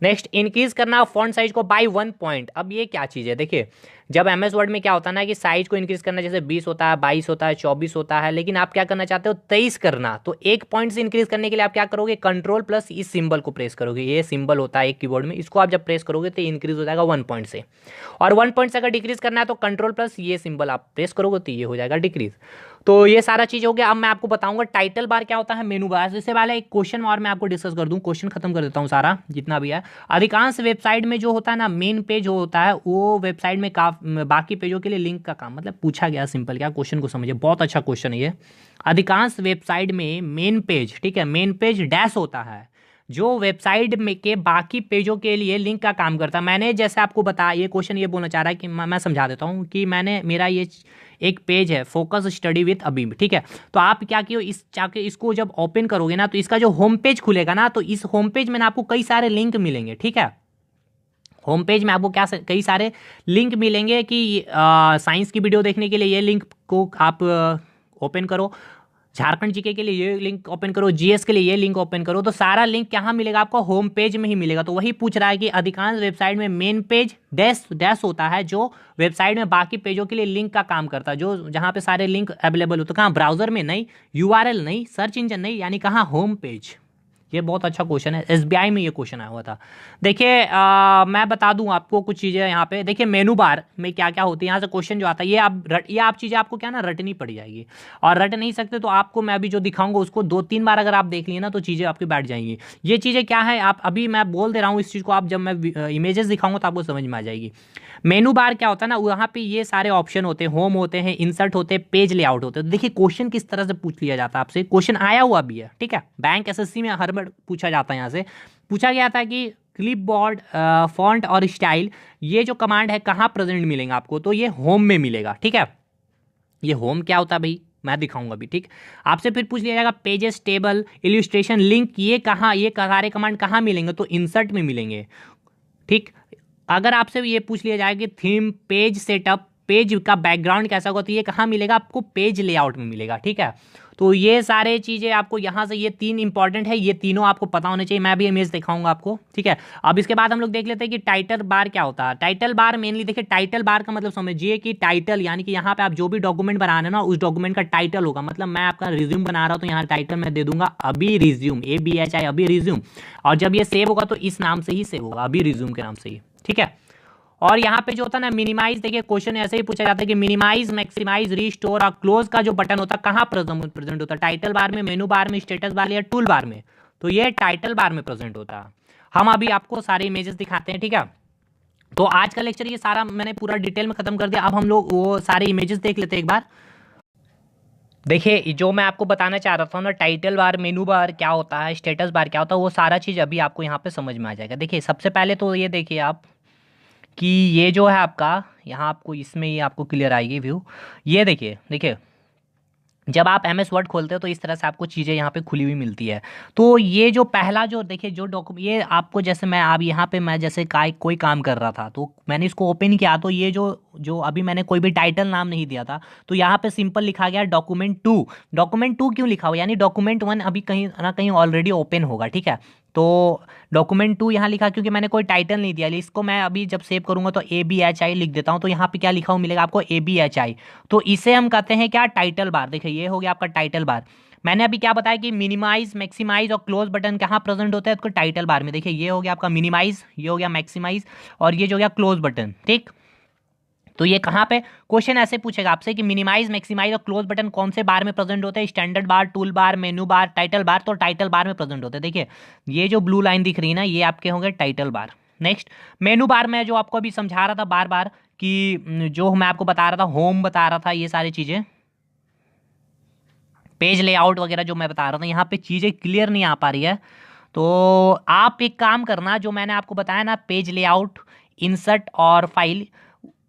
नेक्स्ट, इंक्रीज करना फॉन्ट साइज को बाय 1 पॉइंट। अब ये क्या चीज़ है, देखिए जब MS वर्ड में क्या होता है ना कि साइज को इंक्रीज करना, जैसे 20 होता है, 22 होता है, 24 होता है, लेकिन आप क्या करना चाहते हो 23 करना, तो 1 पॉइंट से इंक्रीज करने के लिए आप क्या करोगे, कंट्रोल प्लस इस सिंबल को प्रेस करोगे। ये सिंबल होता है एक कीबोर्ड में, इसको आप जब प्रेस करोगे तो इंक्रीज हो जाएगा 1 पॉइंट से। और 1 पॉइंट से अगर डिक्रीज करना है तो कंट्रोल प्लस ये सिंबल आप प्रेस करोगे तो ये हो जाएगा डिक्रीज। तो ये सारा चीज़ हो गया। अब मैं आपको बताऊंगा टाइटल बार क्या होता है, मेनू बार। इससे पहले एक क्वेश्चन और मैं आपको डिस्कस कर दूं, क्वेश्चन खत्म कर देता हूं सारा जितना भी है। अधिकांश वेबसाइट में जो होता है ना, मेन पेज जो होता है वो वेबसाइट में बाकी पेजों के लिए लिंक का काम, मतलब पूछा गया सिंपल, क्या क्वेश्चन को समझिए, बहुत अच्छा क्वेश्चन है ये। अधिकांश वेबसाइट में मेन पेज, ठीक है, मेन पेज डैश होता है जो वेबसाइट में के बाकी पेजों के लिए लिंक का काम करता है। मैंने जैसे आपको बताया, ये क्वेश्चन ये बोलना चाह रहा है कि मैं समझा देता हूँ कि मेरा ये एक पेज है फोकस स्टडी विथ अभी, ठीक है। तो आप क्या किए, इसको जब ओपन करोगे ना तो इसका जो होम पेज खुलेगा ना, तो इस होम पेज में ना आपको कई सारे लिंक मिलेंगे, ठीक है। होम पेज में आपको क्या कई सारे लिंक मिलेंगे कि साइंस की वीडियो देखने के लिए ये लिंक को आप ओपन करो, झारखंड जीके के लिए ये लिंक ओपन करो, GS के लिए ये लिंक ओपन करो, तो सारा लिंक कहाँ मिलेगा आपको, होम पेज में ही मिलेगा। तो वही पूछ रहा है कि अधिकांश वेबसाइट में मेन पेज डैश होता है जो वेबसाइट में बाकी पेजों के लिए लिंक का काम करता है, जो जहाँ पे सारे लिंक अवेलेबल होते हैं। कहाँ, ब्राउजर में नहीं, URL नहीं, सर्च इंजन नहीं, यानी कहाँ, होम पेज। ये बहुत अच्छा क्वेश्चन है, SBI में ये क्वेश्चन आया हुआ था। देखिए मैं बता दूं आपको कुछ चीज़ें यहाँ पे। देखिए मेनू बार में क्या क्या होती है, यहाँ से क्वेश्चन जो आता है ये आप चीज़ें आपको क्या ना रटनी पड़ जाएगी, और रट नहीं सकते तो आपको मैं अभी जो दिखाऊंगा उसको 2-3 बार अगर आप देख लिए ना तो चीज़ें आपकी बैठ जाएंगी। ये चीज़ें क्या है, आप अभी मैं बोल दे रहा हूँ इस चीज़ को, आप जब मैं इमेजेस दिखाऊंगा तो आपको समझ में आ जाएगी। मेनू बार क्या होता है ना, वहाँ पे ये सारे ऑप्शन होते हैं, होम होते हैं, इंसर्ट होते हैं, पेज लेआउट होते हैं। तो देखिए क्वेश्चन किस तरह से पूछ लिया जाता है आपसे, क्वेश्चन आया हुआ भी है, ठीक है, बैंक SSC में हर बार पूछा जाता है। यहाँ से पूछा गया था कि क्लिपबोर्ड, फॉन्ट और स्टाइल, ये जो कमांड है कहाँ प्रेजेंट मिलेगा आपको, तो ये होम में मिलेगा, ठीक है। ये होम क्या होता है भाई, मैं दिखाऊंगा अभी, ठीक। आपसे फिर पूछ लिया जाएगा पेजेस, टेबल, इल्यूस्ट्रेशन, लिंक, ये कहाँ, ये सारे कमांड कहाँ मिलेंगे, तो इंसर्ट में मिलेंगे, ठीक। अगर आपसे ये पूछ लिया जाए कि थीम, पेज सेटअप, पेज का बैकग्राउंड कैसा होगा, तो ये कहाँ मिलेगा आपको, पेज लेआउट में मिलेगा, ठीक है। तो ये सारे चीज़ें आपको यहाँ से, ये 3 इंपॉर्टेंट है, ये तीनों आपको पता होने चाहिए। मैं भी इमेज दिखाऊंगा आपको, ठीक है। अब इसके बाद हम लोग देख लेते हैं कि टाइटल बार क्या होता है। टाइटल बार मेनली देखिए, टाइटल बार का मतलब समझिए कि टाइटल, यानी कि यहाँ पे आप जो भी डॉक्यूमेंट बना रहे हैं ना उस डॉक्यूमेंट का टाइटल होगा। मतलब मैं आपका रिज्यूम बना रहा हूँ तो यहाँ टाइटल मैं दे दूंगा अभी रिज्यूम, ABHI, अभी रिज्यूम। और जब ये सेव होगा तो इस नाम से ही सेव होगा, अभी रिज्यूम के नाम से ही, ठीक है। और यहाँ पे जो होता है ना मिनिमाइज, देखिए क्वेश्चन ऐसे ही पूछा जाता है कि मिनिमाइज, मैक्सिमाइज, रीस्टोर और क्लोज का जो बटन होता है कहाँ प्रेजेंट होता है, टाइटल बार में, मेनू बार में, स्टेटस बार या टूल बार में, तो ये टाइटल बार में प्रेजेंट होता है। हम अभी आपको सारे इमेजेस दिखाते हैं, ठीक है। तो आज का लेक्चर ये सारा मैंने पूरा डिटेल में खत्म कर दिया। अब हम लोग वो सारे इमेजेस देख लेते हैं एक बार। देखिए जो मैं आपको बताना चाह रहा था ना, टाइटल बार, मेनू बार क्या होता है, स्टेटस बार क्या होता है, वो सारा चीज़ अभी आपको यहाँ पे समझ में आ जाएगा। देखिए सबसे पहले तो ये देखिए आप कि ये जो है आपका, यहाँ आपको इसमें ये आपको क्लियर आएगी व्यू। ये देखिए देखिए जब आप MS वर्ड खोलते हो तो इस तरह से आपको चीज़ें यहाँ पे खुली हुई मिलती है। तो ये जो पहला जो देखिए जो डॉक्यूमेंट, ये आपको जैसे मैं अब यहाँ पे मैं जैसे कोई काम कर रहा था तो मैंने इसको ओपन किया, तो ये जो अभी मैंने कोई भी टाइटल नाम नहीं दिया था, तो यहाँ पे सिंपल लिखा गया डॉक्यूमेंट 2। डॉक्यूमेंट 2 क्यों लिखा हुआ, यानी डॉक्यूमेंट 1 अभी कहीं ना कहीं ऑलरेडी ओपन होगा, ठीक है। तो डॉक्यूमेंट 2 यहाँ लिखा क्योंकि मैंने कोई टाइटल नहीं दिया। इसको मैं अभी जब सेव करूँगा तो ABHI लिख देता हूँ, तो यहाँ पे क्या लिखा हुआ मिलेगा आपको, ABHI। तो इसे हम कहते हैं क्या, टाइटल बार। देखिए ये हो गया आपका टाइटल बार। मैंने अभी क्या बताया कि मिनिमाइज, मैक्सिमाइज और क्लोज बटन कहाँ प्रेजेंट होता है, तो टाइटल बार में। देखिए ये हो गया आपका मिनिमाइज, ये हो गया मैक्सिमाइज और ये जो हो गया क्लोज बटन, ठीक। तो ये कहाँ पे क्वेश्चन ऐसे पूछेगा आपसे कि मिनिमाइज, मैक्सिमाइज और क्लोज बटन कौन से बार में प्रेजेंट होते हैं? Standard bar, tool bar, menu बार, टाइटल बार। तो टाइटल बार में प्रेजेंट होते हैं। देखिए ये जो ब्लू लाइन दिख रही है ना, ये आपके होंगे टाइटल बार। नेक्स्ट मेनू बार में जो आपको अभी समझा रहा था बार बार कि जो मैं आपको बता रहा था, होम बता रहा था, ये सारी चीजें, पेज लेआउट वगैरह जो मैं बता रहा था, यहाँ पे चीजें क्लियर नहीं आ पा रही है। तो आप एक काम करना, जो मैंने आपको बताया ना, पेज लेआउट, इंसर्ट और फाइल,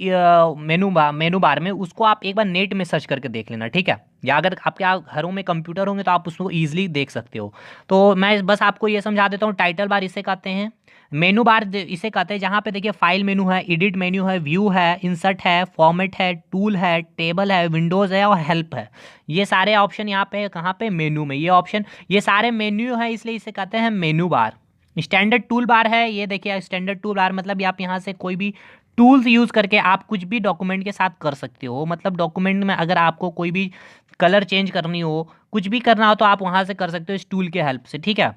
मेनू बार में, उसको आप एक बार नेट में सर्च करके देख लेना, ठीक है? या अगर आपके घरों में कंप्यूटर होंगे तो आप उसको ईजिली देख सकते हो। तो मैं बस आपको ये समझा देता हूँ। टाइटल बार इसे कहते हैं, मेनू बार इसे कहते हैं जहाँ पे देखिए फाइल मेनू है, एडिट मेन्यू है, व्यू है, इंसर्ट है, फॉर्मेट है, टूल है, टेबल है, विंडोज़ है और हेल्प है। ये सारे ऑप्शन यहाँ पे कहाँ पे? मेनू में। ये ऑप्शन, ये सारे मेन्यू है, इसलिए इसे कहते हैं मेनू बार। स्टैंडर्ड टूल बार है, ये देखिए स्टैंडर्ड टूल बार मतलब आप यहाँ से कोई भी टूल्स यूज़ करके आप कुछ भी डॉक्यूमेंट के साथ कर सकते हो। मतलब डॉक्यूमेंट में अगर आपको कोई भी कलर चेंज करनी हो, कुछ भी करना हो, तो आप वहाँ से कर सकते हो इस टूल के हेल्प से, ठीक है?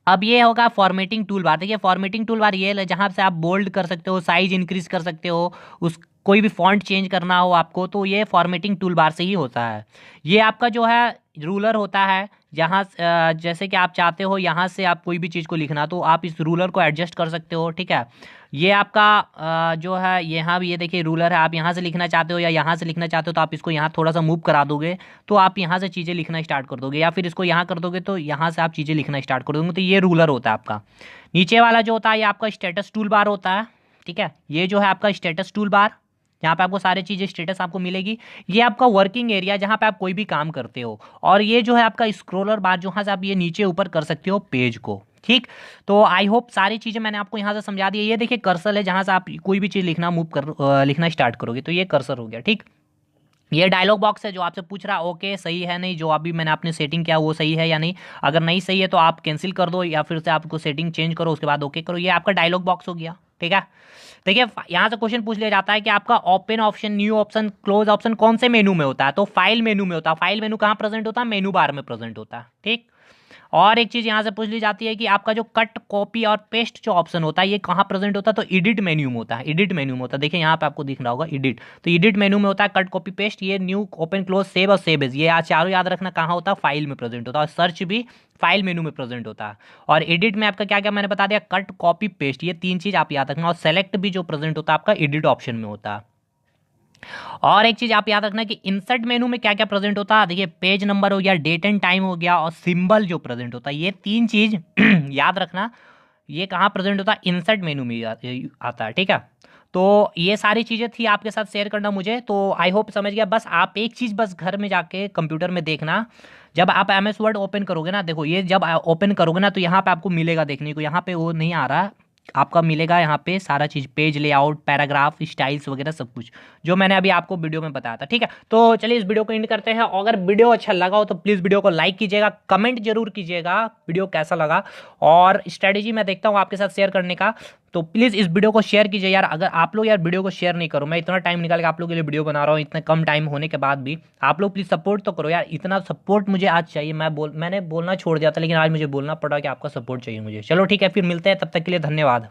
अब ये होगा फॉर्मेटिंग टूल बार। देखिए फॉर्मेटिंग टूल बार ये है जहाँ से आप बोल्ड कर सकते हो, साइज इंक्रीज कर सकते हो, उस कोई भी फॉन्ट चेंज करना हो आपको, तो ये फॉर्मेटिंग टूल बार से ही होता है। ये आपका जो है रूलर होता है, जहाँ जैसे कि आप चाहते हो यहाँ से आप कोई भी चीज़ को लिखना, तो आप इस रूलर को एडजस्ट कर सकते हो, ठीक है? ये आपका जो है यहाँ भी ये देखिए रूलर है, आप यहाँ से लिखना चाहते हो या यहाँ से लिखना चाहते हो, तो आप इसको यहाँ थोड़ा सा मूव करा दोगे तो आप यहाँ से चीज़ें लिखना स्टार्ट कर दोगे, या फिर इसको यहाँ कर दोगे तो यहाँ से आप चीज़ें लिखना स्टार्ट कर दोगे। तो ये रूलर होता है आपका। नीचे वाला जो होता है ये आपका स्टेटस टूल बार होता है, ठीक है? ये जो है आपका स्टेटस टूल बार, यहाँ पे आपको सारी चीज़ें स्टेटस आपको मिलेगी। ये आपका वर्किंग एरिया जहाँ पे आप कोई भी काम करते हो। और ये जो है आपका स्क्रोलर बार, जहाँ से आप ये नीचे ऊपर कर सकते हो पेज को, ठीक? तो आई होप सारी चीज़ें मैंने आपको यहाँ से समझा दी है। ये देखिए कर्सर है, जहाँ से आप कोई भी चीज़ लिखना स्टार्ट करोगे, तो ये कर्सर हो गया, ठीक? ये डायलॉग बॉक्स है जो आपसे पूछ रहा है ओके सही है नहीं, जो अभी मैंने आपने सेटिंग किया वो सही है या नहीं। अगर नहीं सही है तो आप कैंसिल कर दो या फिर से आपको सेटिंग चेंज करो, उसके बाद ओके करो। ये आपका डायलॉग बॉक्स हो गया, ठीक है? देखिए यहाँ से क्वेश्चन पूछ लिया जाता है कि आपका open option, new option, close option कौन से मेनू में होता है? तो फाइल मेनू में होता है। फाइल मेनू कहाँ प्रेजेंट होता है? मेनू बार में प्रेजेंट होता है, ठीक? और एक चीज यहाँ से पूछ ली जाती है कि आपका जो कट, कॉपी और पेस्ट जो ऑप्शन होता है ये कहाँ प्रेजेंट होता है? तो एडिट मेन्यू में होता है। एडिट मेन्यू में होता है, देखिए यहाँ पे आपको दिख रहा होगा एडिट, तो एडिट मेन्यू में होता है कट, कॉपी, पेस्ट। ये न्यू, ओपन, क्लोज, सेव और सेव एज, ये आज चारों याद रखना कहाँ होता है? फाइल में प्रेजेंट होता है। और सर्च भी फाइल मेनू में प्रेजेंट होता है। और एडिट में आपका क्या क्या मैंने बता दिया, कट, कॉपी, पेस्ट, ये तीन चीज आप याद रखना। और सेलेक्ट भी जो प्रेजेंट होता है आपका एडिट ऑप्शन में होता है। और एक चीज आप याद रखना कि इंसर्ट मेनू में क्या क्या प्रेजेंट होता है। देखिए पेज नंबर हो गया, डेट एंड टाइम हो गया और सिंबल जो प्रेजेंट होता है, ये तीन चीज याद रखना। ये कहाँ प्रेजेंट होता है? इंसर्ट मेनू में आता है, ठीक है? तो ये सारी चीज़ें थी आपके साथ शेयर करना मुझे। तो आई होप समझ गया। बस आप एक चीज़ बस घर में जाके कंप्यूटर में देखना, जब आप MS वर्ड ओपन करोगे ना, देखो ये जब ओपन करोगे ना तो यहाँ पे आपको मिलेगा देखने को, यहाँ पे वो नहीं आ रहा, आपका मिलेगा यहाँ पे सारा चीज़, पेज लेआउट, पैराग्राफ, स्टाइल्स वगैरह सब कुछ, जो मैंने अभी आपको वीडियो में बताया था, ठीक है? तो चलिए इस वीडियो को एंड करते हैं। अगर वीडियो अच्छा लगा हो तो प्लीज़ वीडियो को लाइक कीजिएगा, कमेंट जरूर कीजिएगा वीडियो कैसा लगा, और स्ट्रेटेजी मैं देखता हूँ आपके साथ शेयर करने का। तो प्लीज़ इस वीडियो को शेयर कीजिए यार। अगर आप लोग यार वीडियो को शेयर नहीं करो, मैं इतना टाइम निकाल के आप लोगों के लिए वीडियो बना रहा हूँ, इतना कम टाइम होने के बाद भी आप लोग प्लीज़ सपोर्ट तो करो यार। इतना सपोर्ट मुझे आज चाहिए। मैंने बोलना छोड़ दिया था, लेकिन आज मुझे बोलना पड़ा कि आपका सपोर्ट चाहिए मुझे। चलो ठीक है, फिर मिलते हैं, तब तक के लिए धन्यवाद।